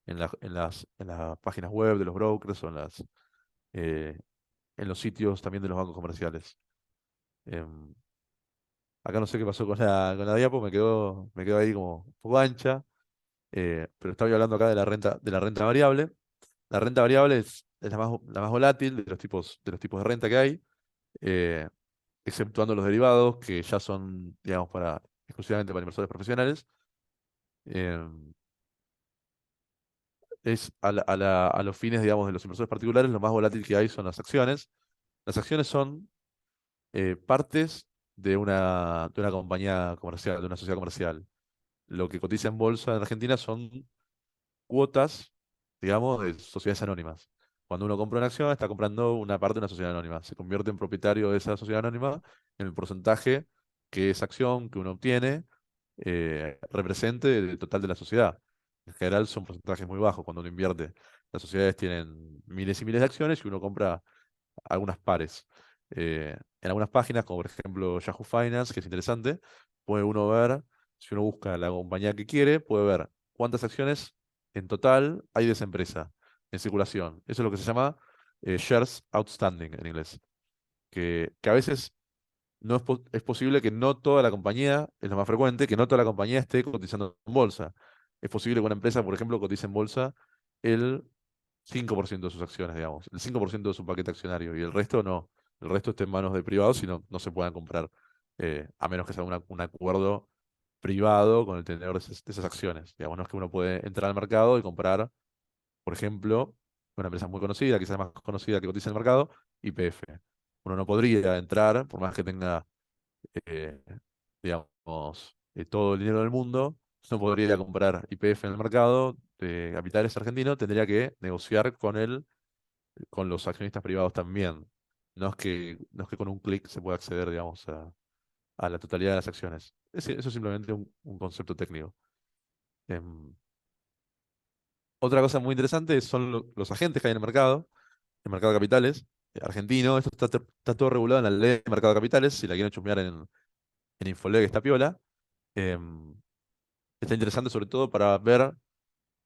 Speaker 2: en las páginas web de los brokers o eh, en los sitios también de los bancos comerciales. Em, Acá no sé qué pasó con la diapo, me quedó ahí como un poco ancha, pero estaba hablando acá de la renta variable. La renta variable es la más volátil de los tipos de renta que hay, eh, exceptuando los derivados, que ya son, digamos, exclusivamente para inversores profesionales. Em, a los fines, digamos, de los inversores particulares, lo más volátil que hay son las acciones. Las acciones son partes de una compañía comercial, de una sociedad comercial. Lo que cotiza en bolsa en Argentina son cuotas, digamos, de sociedades anónimas. Cuando uno compra una acción, está comprando una parte de una sociedad anónima. Se convierte en propietario de esa sociedad anónima en el porcentaje que esa acción que uno obtiene represente del total de la sociedad. En general son porcentajes muy bajos cuando uno invierte. Las sociedades tienen miles y miles de acciones y uno compra algunas pares. En algunas páginas, como por ejemplo Yahoo Finance, que es interesante, puede uno ver, si uno busca la compañía que quiere, puede ver cuántas acciones en total hay de esa empresa en circulación. Eso es lo que se llama shares outstanding en inglés. Que a veces no es posible que no toda la compañía, es lo más frecuente, que no toda la compañía esté cotizando en bolsa. Es posible que una empresa, por ejemplo, cotice en bolsa el 5% de sus acciones, digamos, el 5% de su paquete accionario, y el resto no. El resto está en manos de privados y no se puedan comprar, a menos que sea un acuerdo privado con el tenedor de esas acciones. Digamos, no es que uno puede entrar al mercado y comprar, por ejemplo, una empresa muy conocida, quizás más conocida que cotiza en el mercado, YPF. Uno no podría entrar, por más que tenga, eh, digamos, todo el dinero del mundo, no podría comprar YPF en el mercado de capitales argentino, tendría que negociar con los accionistas privados también. No es que con un clic se pueda acceder, digamos, a la totalidad de las acciones. Eso es simplemente un concepto técnico. Em, Otra cosa muy interesante son los agentes que hay en el mercado de capitales argentino. Esto está todo regulado en la ley de mercado de capitales. Si la quieren chusmear en Infoleg, está piola. Em, Está interesante sobre todo para ver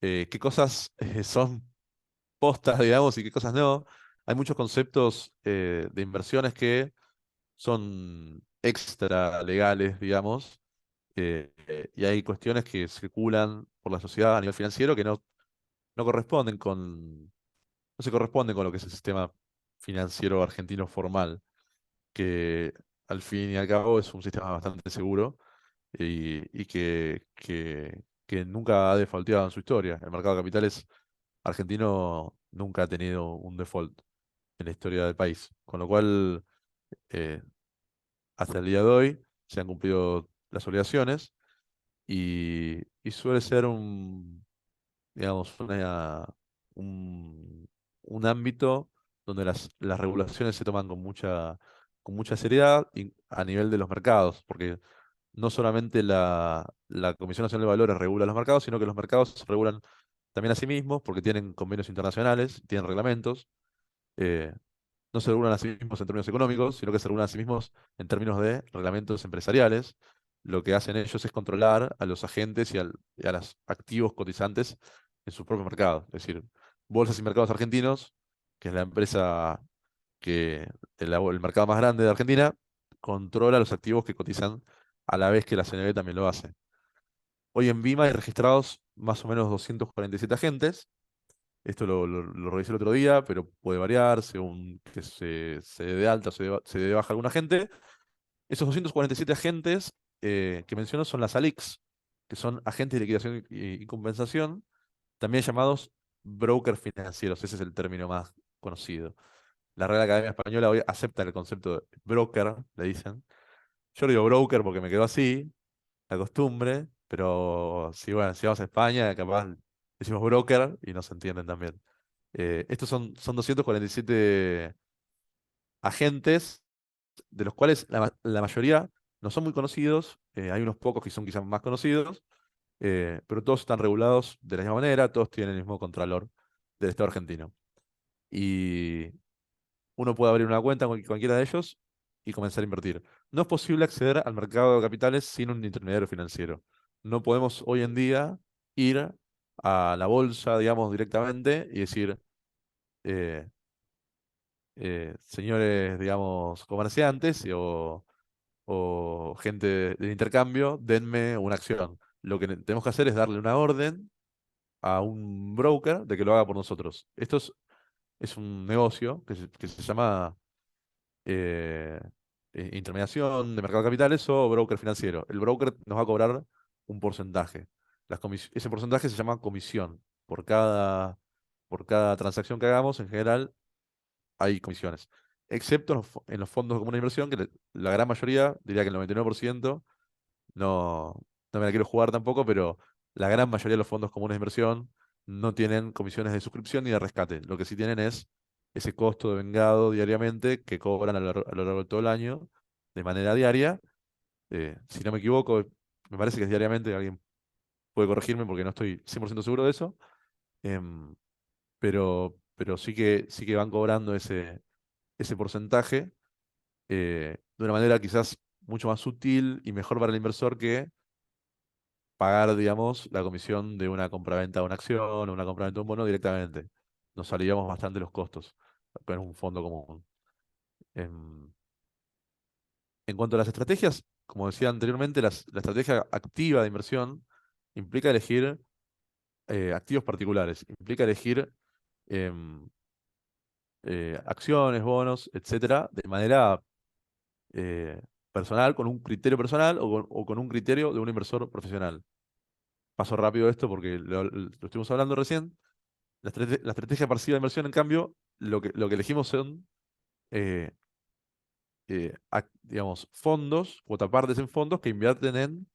Speaker 2: qué cosas son postas, digamos, y qué cosas no. Hay muchos conceptos de inversiones que son extra legales, digamos, y hay cuestiones que circulan por la sociedad a nivel financiero que no corresponden no se corresponden con lo que es el sistema financiero argentino formal, que al fin y al cabo es un sistema bastante seguro y que nunca ha defaulteado en su historia. El mercado de capitales argentino nunca ha tenido un default. en la historia del país. Con lo cual, eh, hasta el día de hoy se han cumplido las obligaciones y suele ser digamos, un, un ámbito donde las regulaciones se toman con mucha seriedad y a nivel de los mercados, porque no solamente la Comisión Nacional de Valores regula los mercados, sino que los mercados se regulan también a sí mismos porque tienen convenios internacionales, tienen reglamentos. eh, no se regulan a sí mismos en términos económicos, sino que se regulan a sí mismos en términos de reglamentos empresariales. Lo que hacen ellos es controlar a los agentes y a los activos cotizantes en su propio mercado. Es decir, Bolsas y Mercados Argentinos, que es la empresa el mercado más grande de Argentina, controla los activos que cotizan a la vez que la CNB también lo hace. Hoy en Vima hay registrados más o menos 247 agentes. Esto lo revisé el otro día, pero puede variar según que se dé de alta o se dé de baja alguna gente. Esos 247 agentes que menciono son las ALICs, que son agentes de liquidación y compensación, también llamados brokers financieros. Ese es el término más conocido. La Real Academia Española hoy acepta el concepto de broker, le dicen. Yo le digo broker porque me quedó así, la costumbre, pero si, bueno, si vamos a España, capaz decimos broker y nos entienden también. Estos son 247 agentes, de los cuales la mayoría no son muy conocidos, hay unos pocos que son quizás más conocidos, pero todos están regulados de la misma manera, todos tienen el mismo contralor del Estado argentino. Y uno puede abrir una cuenta con cualquiera de ellos y comenzar a invertir. No es posible acceder al mercado de capitales sin un intermediario financiero. No podemos hoy en día ir a la bolsa, digamos, directamente y decir, eh, señores, digamos, comerciantes o gente del intercambio, denme una acción. Lo que tenemos que hacer es darle una orden a un broker de que lo haga por nosotros. Es un negocio que se llama eh, intermediación de mercado de capitales o broker financiero. El broker nos va a cobrar un porcentaje. Ese porcentaje se llama comisión. Por cada transacción que hagamos, en general, hay comisiones. Excepto en los fondos comunes de inversión, que la gran mayoría, diría que el 99%, no, no me la quiero jugar tampoco, pero la gran mayoría de los fondos comunes de inversión no tienen comisiones de suscripción ni de rescate. Lo que sí tienen es ese costo de vengado diariamente que cobran a lo largo de todo el año de manera diaria. Si no me equivoco, me parece que es diariamente, alguien puede corregirme porque no estoy 100% seguro de eso. em, pero sí que van cobrando ese porcentaje de una manera quizás mucho más sutil y mejor para el inversor que pagar, digamos, la comisión de una compraventa de una acción o una compraventa de un bono directamente. Nos aliviamos bastante los costos con un fondo común. En, en cuanto a las estrategias, como decía anteriormente, la estrategia activa de inversión implica elegir activos particulares, implica elegir em, acciones, bonos, etcétera, de manera eh, personal, con un criterio personal o con un criterio de un inversor profesional. Paso rápido esto porque lo estuvimos hablando recién. La estrategia pasiva de inversión, en cambio, lo que elegimos son, eh, digamos, fondos, cuotapartes en fondos que invierten en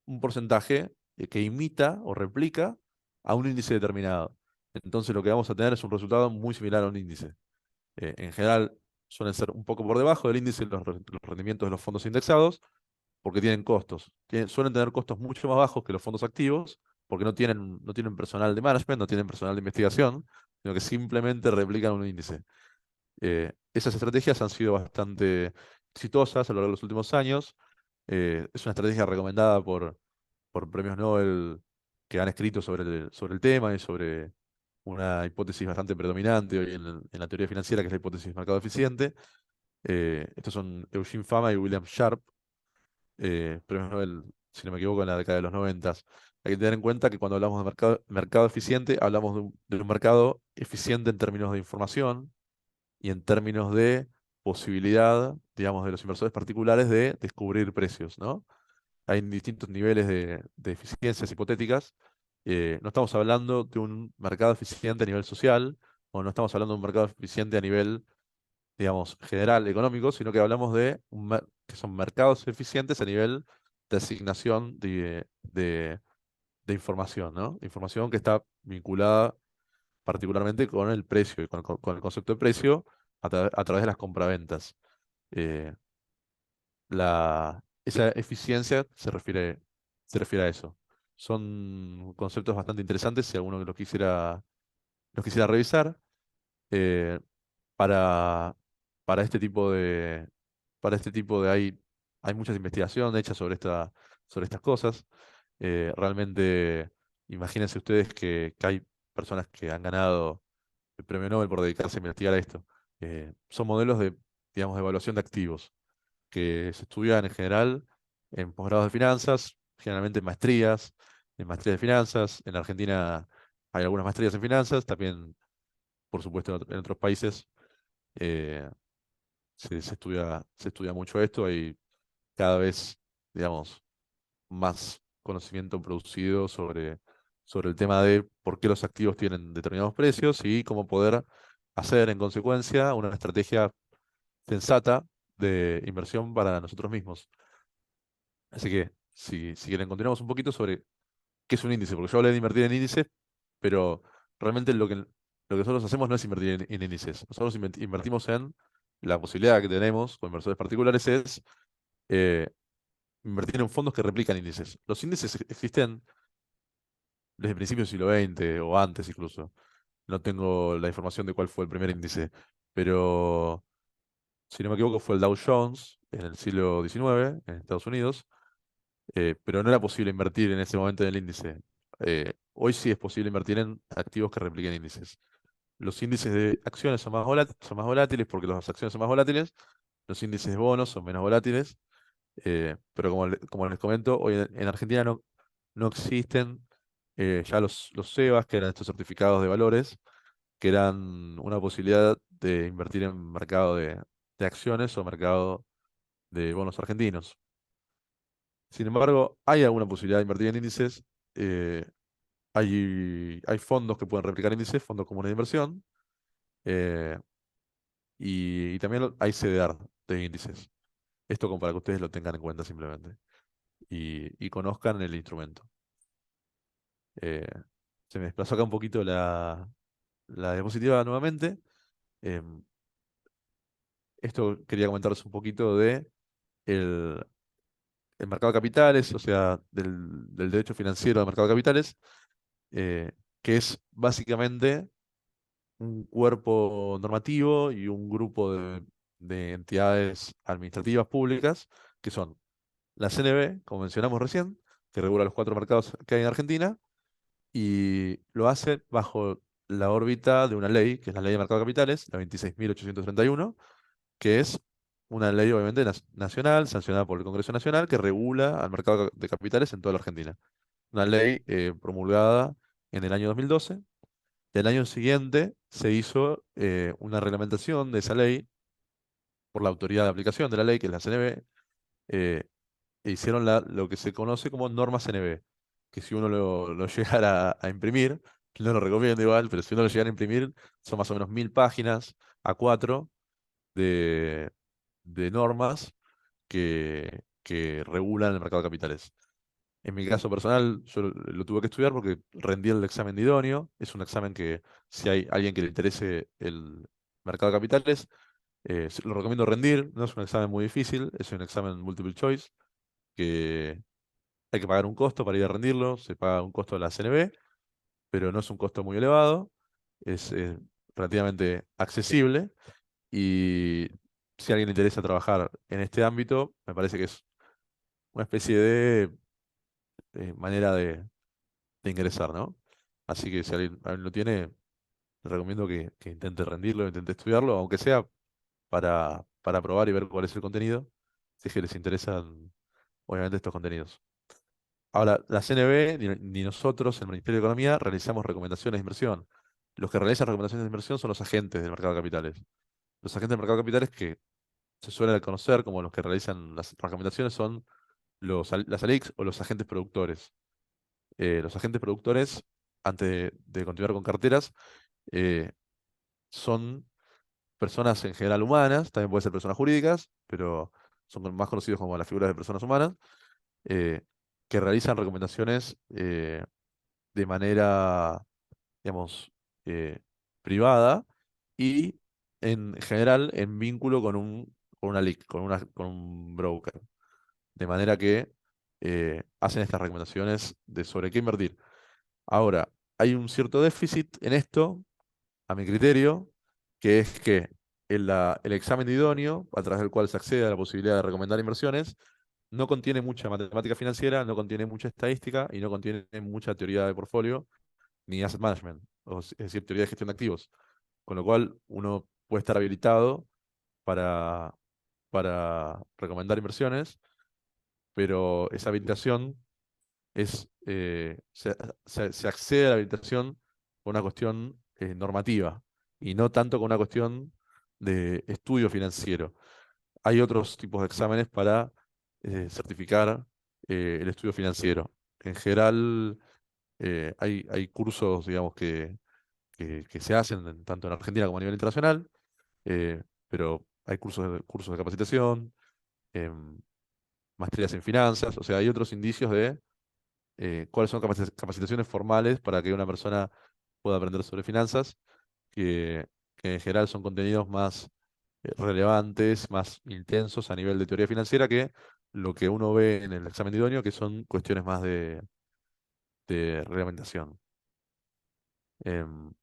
Speaker 2: un porcentaje que imita o replica a un índice determinado. Entonces lo que vamos a tener es un resultado muy similar a un índice. En general suelen ser un poco por debajo del índice los rendimientos de los fondos indexados, porque tienen costos. Suelen tener costos mucho más bajos que los fondos activos, porque no tienen personal de management, no tienen personal de investigación, sino que simplemente replican un índice. Esas estrategias han sido bastante exitosas a lo largo de los últimos años. Es una estrategia recomendada por premios Nobel que han escrito sobre el tema y sobre una hipótesis bastante predominante hoy en la teoría financiera, que es la hipótesis del mercado eficiente. Estos son Eugene Fama y William Sharp, premios Nobel, si no me equivoco, en la década de los 90. Hay que tener en cuenta que cuando hablamos de mercado eficiente, hablamos de un mercado eficiente en términos de información y en términos de posibilidad, digamos, de los inversores particulares de descubrir precios, ¿no? Hay distintos niveles de eficiencias hipotéticas. No estamos hablando de un mercado eficiente a nivel social, o no estamos hablando de un mercado eficiente a nivel, digamos, general económico, sino que hablamos de que son mercados eficientes a nivel de asignación de información, ¿no? Información que está vinculada particularmente con el precio y con el concepto de precio a través de las compraventas. Eh, esa eficiencia se refiere a eso. Son conceptos bastante interesantes si alguno los quisiera revisar. eh, para, para este tipo de, hay muchas investigaciones hechas sobre estas cosas. Realmente, imagínense ustedes que hay personas que han ganado el premio Nobel por dedicarse a investigar esto. Son modelos de, digamos, de evaluación de activos que se estudian en general en posgrados de finanzas, generalmente en maestrías de finanzas. En Argentina hay algunas maestrías en finanzas, también, por supuesto, en otros países eh, se estudia mucho esto. Hay cada vez, digamos, más conocimiento producido sobre el tema de por qué los activos tienen determinados precios y cómo poder hacer, en consecuencia, una estrategia sensata de inversión para nosotros mismos. Así que, si quieren, continuamos un poquito sobre qué es un índice, porque yo hablé de invertir en índices, pero realmente lo que nosotros hacemos no es invertir en índices. Nosotros invertimos en la posibilidad que tenemos con inversores particulares es eh, invertir en fondos que replican índices. Los índices existen desde principios del siglo XX o antes incluso. No tengo la información de cuál fue el primer índice, pero si no me equivoco fue el Dow Jones en el siglo XIX en Estados Unidos, pero no era posible invertir en ese momento en el índice. Hoy sí es posible invertir en activos que repliquen índices. Los índices de acciones son más volátiles porque las acciones son más volátiles, los índices de bonos son menos volátiles, pero como les comento, hoy en Argentina no existen ya los SEBAs, que eran estos certificados de valores, que eran una posibilidad de invertir en mercado de acciones o mercado de bonos argentinos. Sin embargo, hay alguna posibilidad de invertir en índices. eh, hay fondos que pueden replicar índices, fondos comunes de inversión, eh, y también hay CDR de índices. Esto como para que ustedes lo tengan en cuenta simplemente y conozcan el instrumento. Eh, Se me desplazó acá un poquito la diapositiva nuevamente. Em, Esto quería comentaros un poquito de el, el mercado de capitales, o sea, del derecho financiero del mercado de capitales, eh, que es básicamente un cuerpo normativo y un grupo de entidades administrativas públicas, que son la CNB, como mencionamos recién, que regula los 4 mercados que hay en Argentina, y lo hace bajo la órbita de una ley, que es la Ley de Mercado de Capitales, la 26.831, que es una ley obviamente nacional, sancionada por el Congreso Nacional, que regula al mercado de capitales en toda la Argentina. Una ley promulgada en el año 2012, y al año siguiente se hizo una reglamentación de esa ley por la autoridad de aplicación de la ley, que es la CNB, eh, e hicieron lo que se conoce como norma CNB, que si uno lo llegara a imprimir, no lo recomiendo igual, pero si uno lo llegara a imprimir, son más o menos 1000 páginas A4 de, de normas que regulan el mercado de capitales. En mi caso personal, yo lo tuve que estudiar porque rendí el examen de idóneo. Es un examen que, si hay alguien que le interese el mercado de capitales, lo recomiendo rendir. No es un examen muy difícil, es un examen multiple choice que hay que pagar un costo para ir a rendirlo. Se paga un costo de la CNB, pero no es un costo muy elevado. Es relativamente accesible. Y si a alguien le interesa trabajar en este ámbito, me parece que es una especie de manera de ingresar, ¿no? Así que si alguien lo tiene, le recomiendo que intente rendirlo, intente estudiarlo, aunque sea para probar y ver cuál es el contenido, si es que les interesan, obviamente, estos contenidos. Ahora, la CNB ni nosotros, el Ministerio de Economía, realizamos recomendaciones de inversión. Los que realizan recomendaciones de inversión son los agentes del mercado de capitales. Los agentes del mercado de capitales que se suelen conocer como los que realizan las recomendaciones son las ALICs o los agentes productores. Los agentes productores, antes de continuar con carteras, eh, son personas en general humanas, también pueden ser personas jurídicas, pero son más conocidos como las figuras de personas humanas, eh, que realizan recomendaciones de manera, digamos, eh, privada y en general en vínculo con una LIC, con un broker. De manera que hacen estas recomendaciones de sobre qué invertir. Ahora, hay un cierto déficit en esto, a mi criterio, que es que el examen de idóneo, a través del cual se accede a la posibilidad de recomendar inversiones, no contiene mucha matemática financiera, no contiene mucha estadística y no contiene mucha teoría de portfolio ni asset management, es decir, teoría de gestión de activos. Con lo cual, uno puede estar habilitado para, para recomendar inversiones, pero esa habilitación se accede a la habilitación por una cuestión normativa y no tanto con una cuestión de estudio financiero. Hay otros tipos de exámenes para certificar el estudio financiero. En general, hay cursos, digamos, que se hacen tanto en Argentina como a nivel internacional, pero hay cursos de capacitación, em, maestrías en finanzas, o sea, hay otros indicios de cuáles son capacitaciones formales para que una persona pueda aprender sobre finanzas, que, que en general son contenidos más relevantes, más intensos a nivel de teoría financiera que lo que uno ve en el examen de idóneo, que son cuestiones más de reglamentación. Em,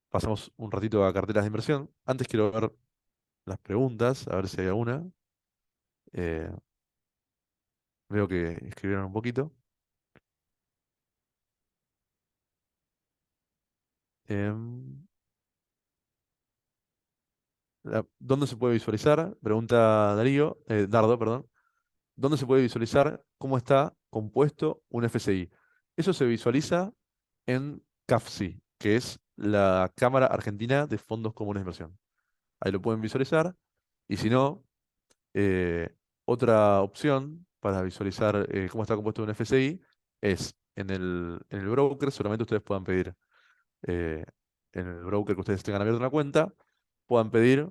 Speaker 2: Pasamos un ratito a carteras de inversión. Antes quiero ver las preguntas, a ver si hay alguna. Eh, Veo que escribieron un poquito. Em, ¿Dónde se puede visualizar? Pregunta Dardo, perdón. ¿Dónde se puede visualizar cómo está compuesto un FCI? Eso se visualiza en CAFSI, que es la Cámara Argentina de Fondos Comunes de Inversión. Ahí lo pueden visualizar. Y si no, eh, otra opción para visualizar cómo está compuesto un FCI es en el broker, solamente ustedes puedan pedir, eh, en el broker que ustedes tengan abierto una cuenta, puedan pedir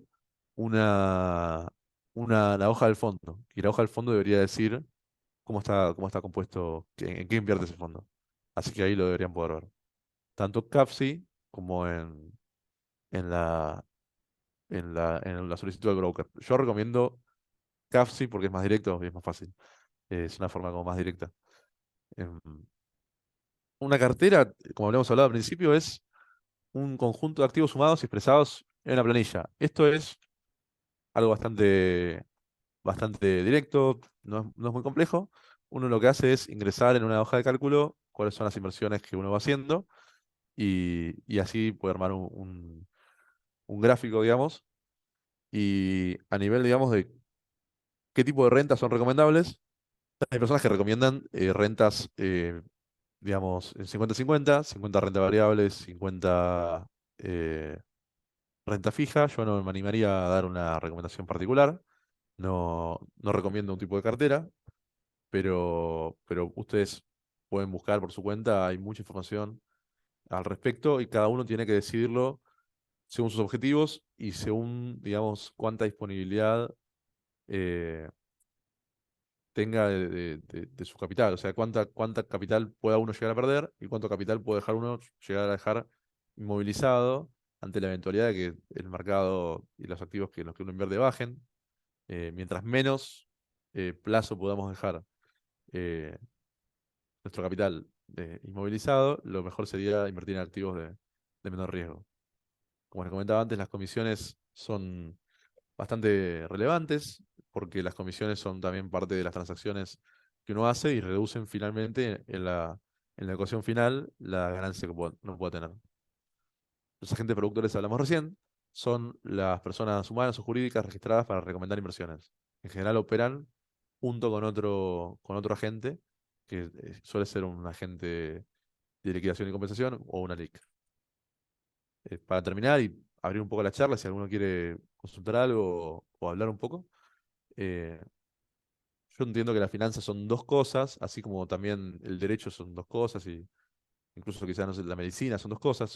Speaker 2: una, la hoja del fondo. Y la hoja del fondo debería decir cómo está compuesto, en qué invierte ese fondo. Así que ahí lo deberían poder ver. Tanto CAPSI como en la, en la solicitud del broker. Yo recomiendo CAPSI porque es más directo y es más fácil. Es una forma como más directa. Em, una cartera, como habíamos hablado al principio, es un conjunto de activos sumados y expresados en una planilla. Esto es algo bastante directo, no es muy complejo. Uno lo que hace es ingresar en una hoja de cálculo cuáles son las inversiones que uno va haciendo y así puede armar un gráfico, digamos, y a nivel, digamos, de qué tipo de rentas son recomendables. Hay personas que recomiendan rentas, digamos, en 50-50, 50 renta variable, 50 eh, renta fija. Yo no me animaría a dar una recomendación particular. No recomiendo un tipo de cartera, pero ustedes pueden buscar por su cuenta. Hay mucha información al respecto y cada uno tiene que decidirlo según sus objetivos y según, digamos, cuánta disponibilidad eh, tenga de su capital. O sea, cuánta capital pueda uno llegar a perder y cuánto capital puede dejar uno llegar a dejar inmovilizado ante la eventualidad de que el mercado y los activos en los que uno invierte bajen. Mientras menos plazo podamos dejar eh, nuestro capital inmovilizado, lo mejor sería invertir en activos de menor riesgo. Como les comentaba antes, las comisiones son bastante relevantes, porque las comisiones son también parte de las transacciones que uno hace y reducen finalmente en la ecuación final la ganancia que uno pueda tener. Los agentes productores, hablamos recién, son las personas humanas o jurídicas registradas para recomendar inversiones. En general operan junto con otro agente, que suele ser un agente de liquidación y compensación o una LIC. Para terminar y abrir un poco la charla, si alguno quiere consultar algo o hablar un poco, eh, yo entiendo que las finanzas son dos cosas, así como también el derecho son dos cosas, y incluso quizás no sé, la medicina son dos cosas.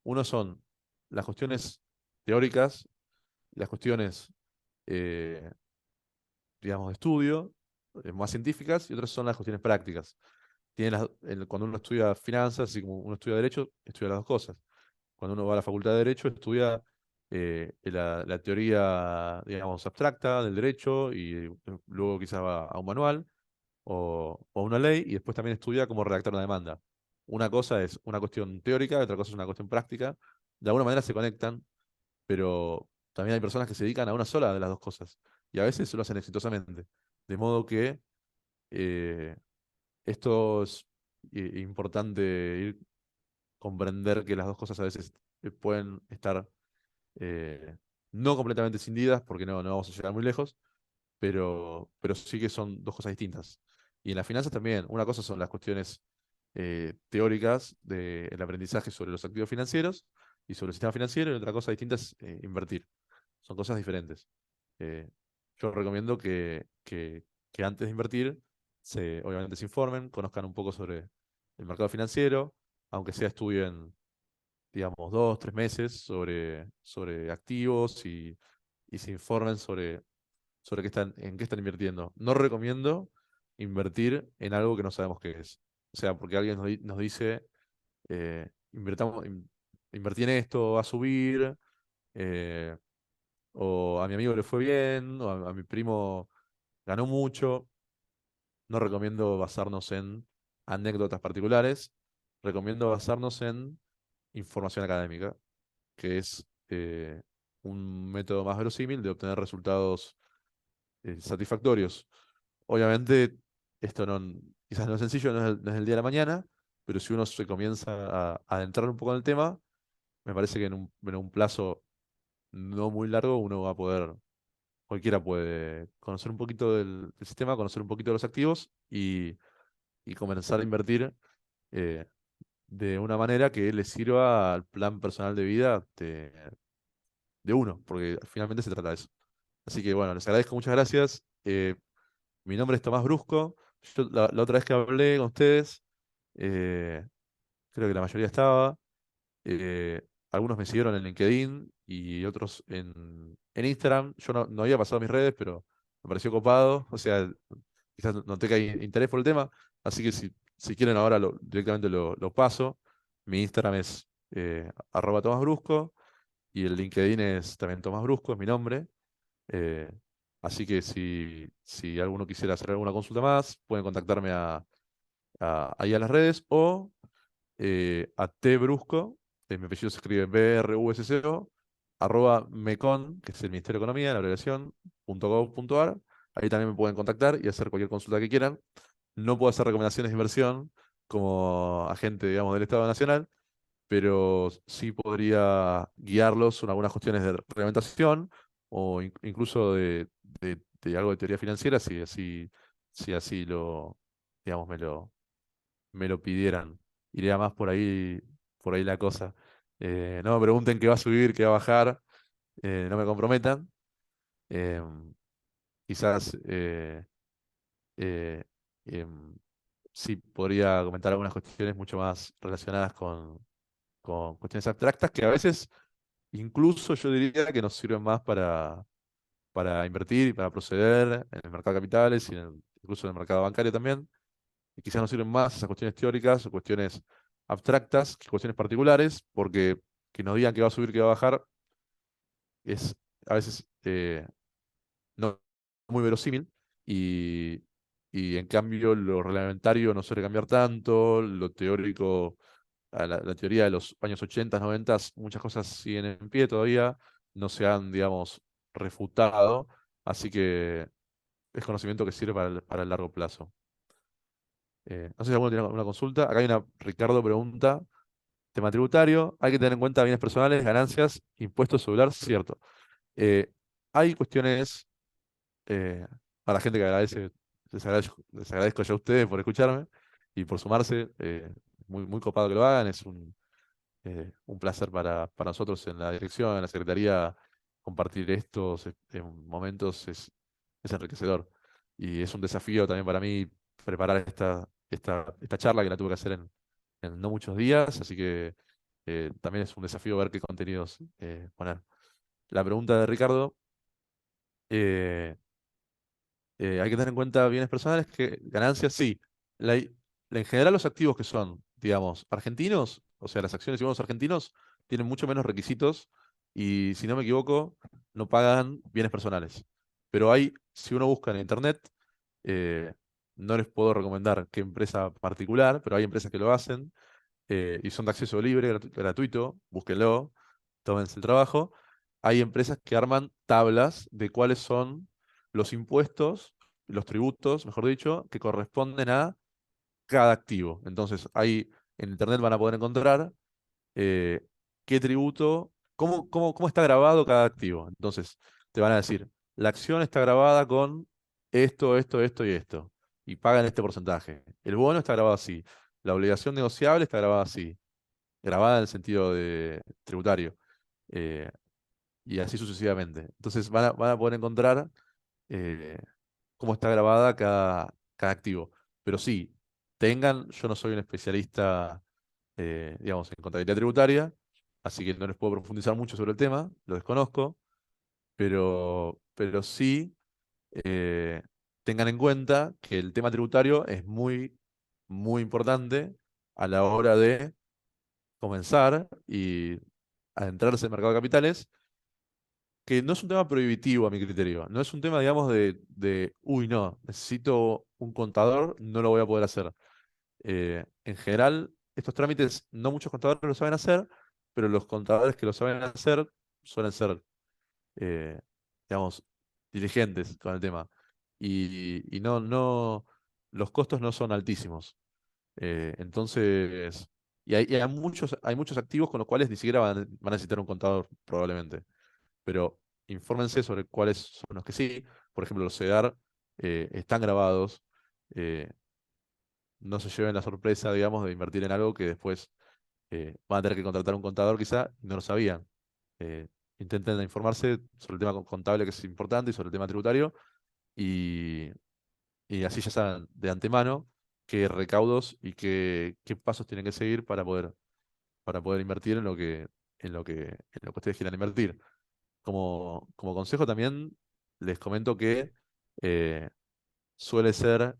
Speaker 2: Uno son las cuestiones teóricas, las cuestiones, digamos, de estudio, más científicas, y otras son las cuestiones prácticas. Cuando uno estudia finanzas, así como uno estudia derecho, estudia las dos cosas. Cuando uno va a la facultad de derecho, estudia la teoría, digamos, abstracta del derecho y luego quizás va a un manual o una ley y después también estudia cómo redactar una demanda. Una cosa es una cuestión teórica, otra cosa es una cuestión práctica. De alguna manera se conectan, pero también hay personas que se dedican a una sola de las dos cosas y a veces lo hacen exitosamente. De modo que eh, esto es importante ir comprender que las dos cosas a veces pueden estar eh, no completamente escindidas porque no vamos a llegar muy lejos, pero sí que son dos cosas distintas. Y en las finanzas también, una cosa son las cuestiones teóricas del aprendizaje sobre los activos financieros y sobre el sistema financiero, y otra cosa distinta es invertir. Son cosas diferentes. Eh, yo recomiendo que antes de invertir, obviamente se informen, conozcan un poco sobre el mercado financiero, aunque sea estudien, digamos, 2, 3 meses sobre activos y se informen sobre en qué están invirtiendo. No recomiendo invertir en algo que no sabemos qué es. O sea, porque alguien nos dice, invertí en esto, va a subir, eh, o a mi amigo le fue bien, o a mi primo ganó mucho. No recomiendo basarnos en anécdotas particulares. Recomiendo basarnos en información académica, que es un método más verosímil de obtener resultados satisfactorios. Obviamente, esto quizás no es sencillo, no es el día de la mañana, pero si uno se comienza a adentrar un poco en el tema, me parece que en un plazo no muy largo uno va a poder, cualquiera puede conocer un poquito del sistema, conocer un poquito de los activos y comenzar a invertir eh, de una manera que le sirva al plan personal de vida de uno, porque finalmente se trata de eso. Así que bueno, les agradezco, muchas gracias. Mi nombre es Tomás Brusco. Yo la otra vez que hablé con ustedes, eh, creo que la mayoría estaba. eh, Algunos me siguieron en LinkedIn y otros en Instagram. Yo no había pasado mis redes, pero me pareció copado. O sea, quizás noté que hay interés por el tema. Así que si quieren ahora directamente lo paso. Mi Instagram es @Tomás Brusco y el LinkedIn es también Tomás Brusco, es mi nombre. Eh, Así que si alguno quisiera hacer alguna consulta más, pueden contactarme ahí a las redes o a tbrusco, mi apellido se escribe BRUSCO, @mecon, que es el Ministerio de Economía, la abreviación, .gov.ar. Ahí también me pueden contactar y hacer cualquier consulta que quieran. No puedo hacer recomendaciones de inversión como agente, digamos, del Estado Nacional, pero sí podría guiarlos en algunas cuestiones de reglamentación o incluso de algo de teoría financiera, si así digamos, me lo pidieran. Iría más por ahí la cosa. No me pregunten qué va a subir, qué va a bajar, no me comprometan. Em, Quizás eh, em, sí podría comentar algunas cuestiones mucho más relacionadas con cuestiones abstractas que a veces incluso yo diría que nos sirven más para invertir y para proceder en el mercado de capitales y incluso en el mercado bancario también. Y quizás nos sirven más esas cuestiones teóricas o cuestiones abstractas que cuestiones particulares, porque que nos digan que va a subir, que va a bajar, es a veces no muy verosímil y, y en cambio lo reglamentario no suele cambiar tanto, lo teórico, la teoría de los años 80, 90, muchas cosas siguen en pie todavía, no se han, digamos, refutado, así que es conocimiento que sirve para el largo plazo. No sé si alguno tiene alguna consulta. Acá hay Ricardo pregunta, tema tributario, hay que tener en cuenta bienes personales, ganancias, impuestos sobre el cierto. Eh, Hay cuestiones, a la gente que agradece, les agradezco ya a ustedes por escucharme y por sumarse, muy, muy copado que lo hagan, es un placer para nosotros en la dirección, en la secretaría, compartir estos momentos es enriquecedor. Y es un desafío también para mí preparar esta charla que la tuve que hacer en no muchos días, así que También es un desafío ver qué contenidos poner. La pregunta de Ricardo, eh, hay que tener en cuenta bienes personales, que ganancias, sí. En general los activos que son, digamos, argentinos, o sea, las acciones y bonos argentinos, tienen mucho menos requisitos y, si no me equivoco, no pagan bienes personales. Pero si uno busca en internet, eh, no les puedo recomendar qué empresa particular, pero hay empresas que lo hacen y son de acceso libre, gratuito, búsquenlo, tómense el trabajo. Hay empresas que arman tablas de cuáles son los impuestos, los tributos, mejor dicho, que corresponden a cada activo. Entonces, ahí en internet van a poder encontrar eh, qué tributo, cómo está grabado cada activo. Entonces, te van a decir, la acción está grabada con esto, esto, esto y esto, y pagan este porcentaje. El bono está grabado así. La obligación negociable está grabada así, grabada en el sentido de tributario, eh, y así sucesivamente. Entonces van a poder encontrar eh, cómo está grabada cada activo. Pero sí, yo no soy un especialista, digamos, en contabilidad tributaria, así que no les puedo profundizar mucho sobre el tema, lo desconozco, pero sí eh, tengan en cuenta que el tema tributario es muy, muy importante a la hora de comenzar y adentrarse en el mercado de capitales, que no es un tema prohibitivo a mi criterio, no es un tema, digamos, uy, no, necesito un contador, no lo voy a poder hacer. En general, estos trámites no muchos contadores lo saben hacer, pero los contadores que lo saben hacer suelen ser, eh, digamos, diligentes con el tema. Y los costos no son altísimos. Entonces, hay muchos activos con los cuales ni siquiera van a necesitar un contador, probablemente. Pero infórmense sobre cuáles son los que sí. Por ejemplo, los CEDAR están grabados. eh, no se lleven la sorpresa, digamos, de invertir en algo que después van a tener que contratar un contador quizá y no lo sabían. Eh, Intenten informarse sobre el tema contable, que es importante, y sobre el tema tributario, y, y así ya saben de antemano qué recaudos y qué pasos tienen que seguir para poder invertir en lo que ustedes quieran invertir. Como consejo también les comento que eh, suele ser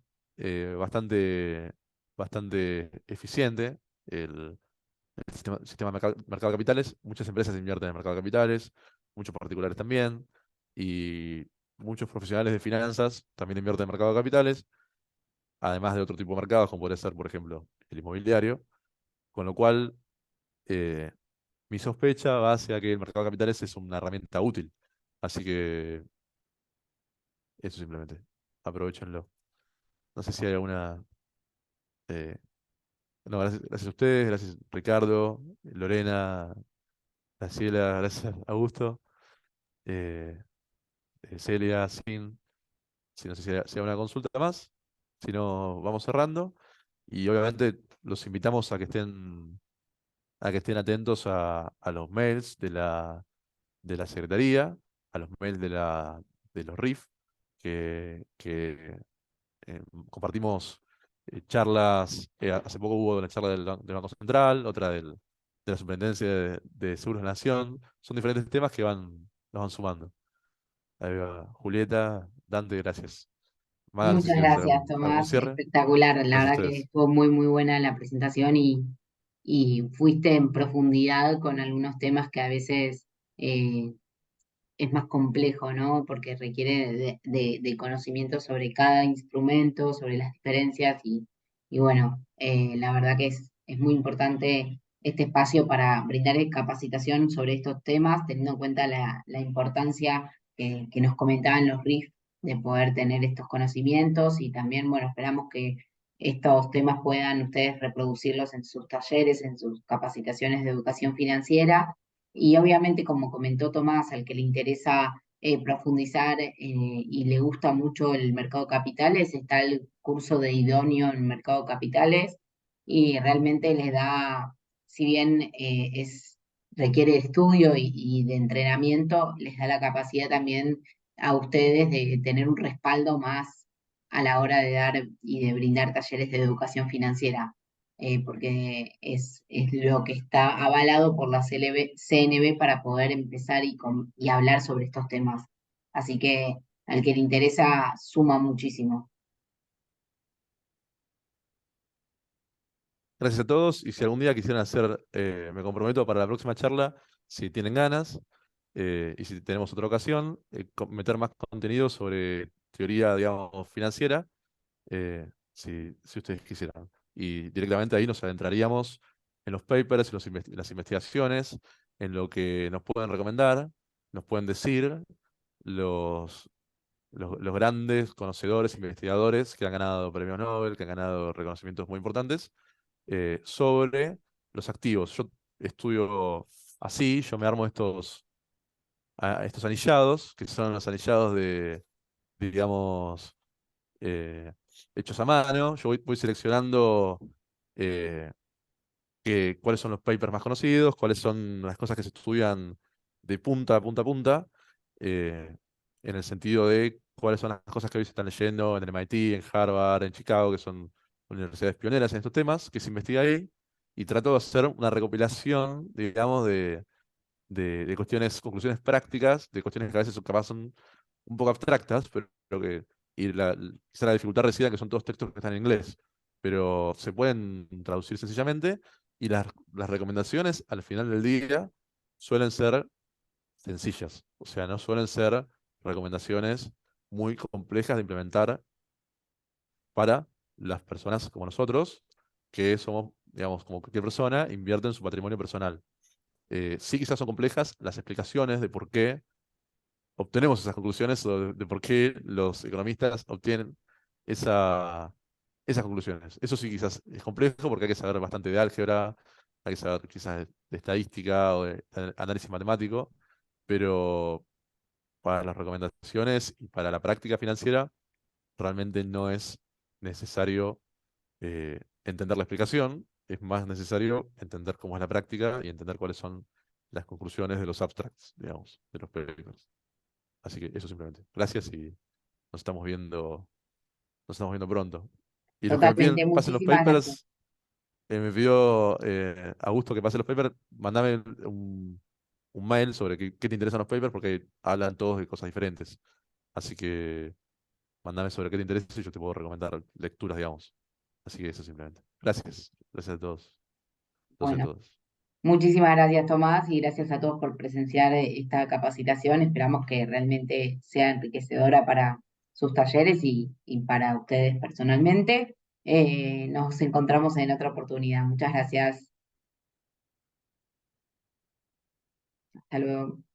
Speaker 2: bastante eficiente el sistema de mercado de capitales. Muchas empresas invierten en el mercado de capitales, muchos particulares también, y muchos profesionales de finanzas también invierten en el mercado de capitales, además de otro tipo de mercados, como podría ser, por ejemplo, el inmobiliario, con lo cual eh, mi sospecha va hacia que el mercado de capitales es una herramienta útil. Así que eso simplemente, aprovechenlo. No sé si hay alguna... eh, no, gracias a ustedes, gracias Ricardo, Lorena, Graciela, gracias Augusto. eh, Celia, Sin, si no sé si hay una consulta más, si no, vamos cerrando. Y obviamente los invitamos a que estén atentos a los mails de la Secretaría, a los mails de los RIF, que compartimos charlas. Hace poco hubo una charla del Banco Central, otra de la Superintendencia de Seguros de la Nación. Son diferentes temas que nos van sumando. Ahí va, Julieta, Dante, gracias. Maga, no sé si
Speaker 1: Muchas
Speaker 2: quieres hacer
Speaker 1: gracias,
Speaker 2: algún
Speaker 1: Tomás.
Speaker 2: cierre.
Speaker 1: Espectacular. La
Speaker 2: Gracias a
Speaker 1: verdad que
Speaker 2: ustedes.
Speaker 1: estuvo muy, muy buena la presentación y fuiste en profundidad con algunos temas que a veces eh, es más complejo, ¿no? Porque requiere de conocimiento sobre cada instrumento, sobre las diferencias y bueno, la verdad que es muy importante este espacio para brindar capacitación sobre estos temas, teniendo en cuenta la importancia que nos comentaban los RIF de poder tener estos conocimientos y también, bueno, esperamos que estos temas puedan ustedes reproducirlos en sus talleres, en sus capacitaciones de educación financiera y obviamente, como comentó Tomás, al que le interesa profundizar y le gusta mucho el mercado de capitales, está el curso de idóneo en mercado de capitales y realmente les da, si bien requiere de estudio y de entrenamiento, les da la capacidad también a ustedes de tener un respaldo más a la hora de dar y de brindar talleres de educación financiera. porque es lo que está avalado por la CNB para poder empezar y hablar sobre estos temas. Así que al que le interesa suma muchísimo.
Speaker 2: Gracias a todos y si algún día quisieran hacer, me comprometo para la próxima charla, si tienen ganas y si tenemos otra ocasión, meter más contenido sobre teoría, digamos, financiera, si ustedes quisieran. Y directamente ahí nos adentraríamos en los papers, en las investigaciones, en lo que nos pueden recomendar, nos pueden decir los, los grandes conocedores, investigadores que han ganado premios Nobel, que han ganado reconocimientos muy importantes sobre los activos. Yo estudio así, yo me armo estos anillados, que son los anillados digamos, eh, hechos a mano. Yo voy seleccionando eh, cuáles son los papers más conocidos, cuáles son las cosas que se estudian de punta a punta a punta, eh, en el sentido de cuáles son las cosas que hoy se están leyendo en el MIT, en Harvard, en Chicago, que son universidades pioneras en estos temas, que se investiga ahí, y trato de hacer una recopilación, digamos, de cuestiones, conclusiones prácticas, de cuestiones que a veces capaz son un poco abstractas, pero que, quizá la dificultad reside en que son todos textos que están en inglés, pero se pueden traducir sencillamente y las recomendaciones al final del día suelen ser sencillas, o sea, no suelen ser recomendaciones muy complejas de implementar para las personas como nosotros, que somos, digamos, como cualquier persona, invierten su patrimonio personal. Sí, quizás son complejas las explicaciones de por qué obtenemos esas conclusiones o de por qué los economistas obtienen esa, esas conclusiones. Eso sí quizás es complejo porque hay que saber bastante de álgebra, hay que saber quizás de estadística o de análisis matemático, pero para las recomendaciones y para la práctica financiera realmente no es necesario entender la explicación, es más necesario entender cómo es la práctica y entender cuáles son las conclusiones de los abstracts, digamos, de los papers. Así que eso simplemente. Gracias y nos estamos viendo pronto. Y los que me
Speaker 1: Totalmente,
Speaker 2: piden pasen los
Speaker 1: muchísimas gracias.
Speaker 2: papers, me pidió Augusto que pase los papers, mandame un mail sobre qué te interesan los papers porque hablan todos de cosas diferentes. Así que mandame sobre qué te interesa y yo te puedo recomendar lecturas, digamos. Así que eso simplemente. Gracias. Gracias a todos. Gracias a
Speaker 1: Bueno,
Speaker 2: todos.
Speaker 1: muchísimas gracias, Tomás, y gracias a todos por presenciar esta capacitación. Esperamos que realmente sea enriquecedora para sus talleres y para ustedes personalmente. Nos encontramos en otra oportunidad. Muchas gracias. Hasta luego.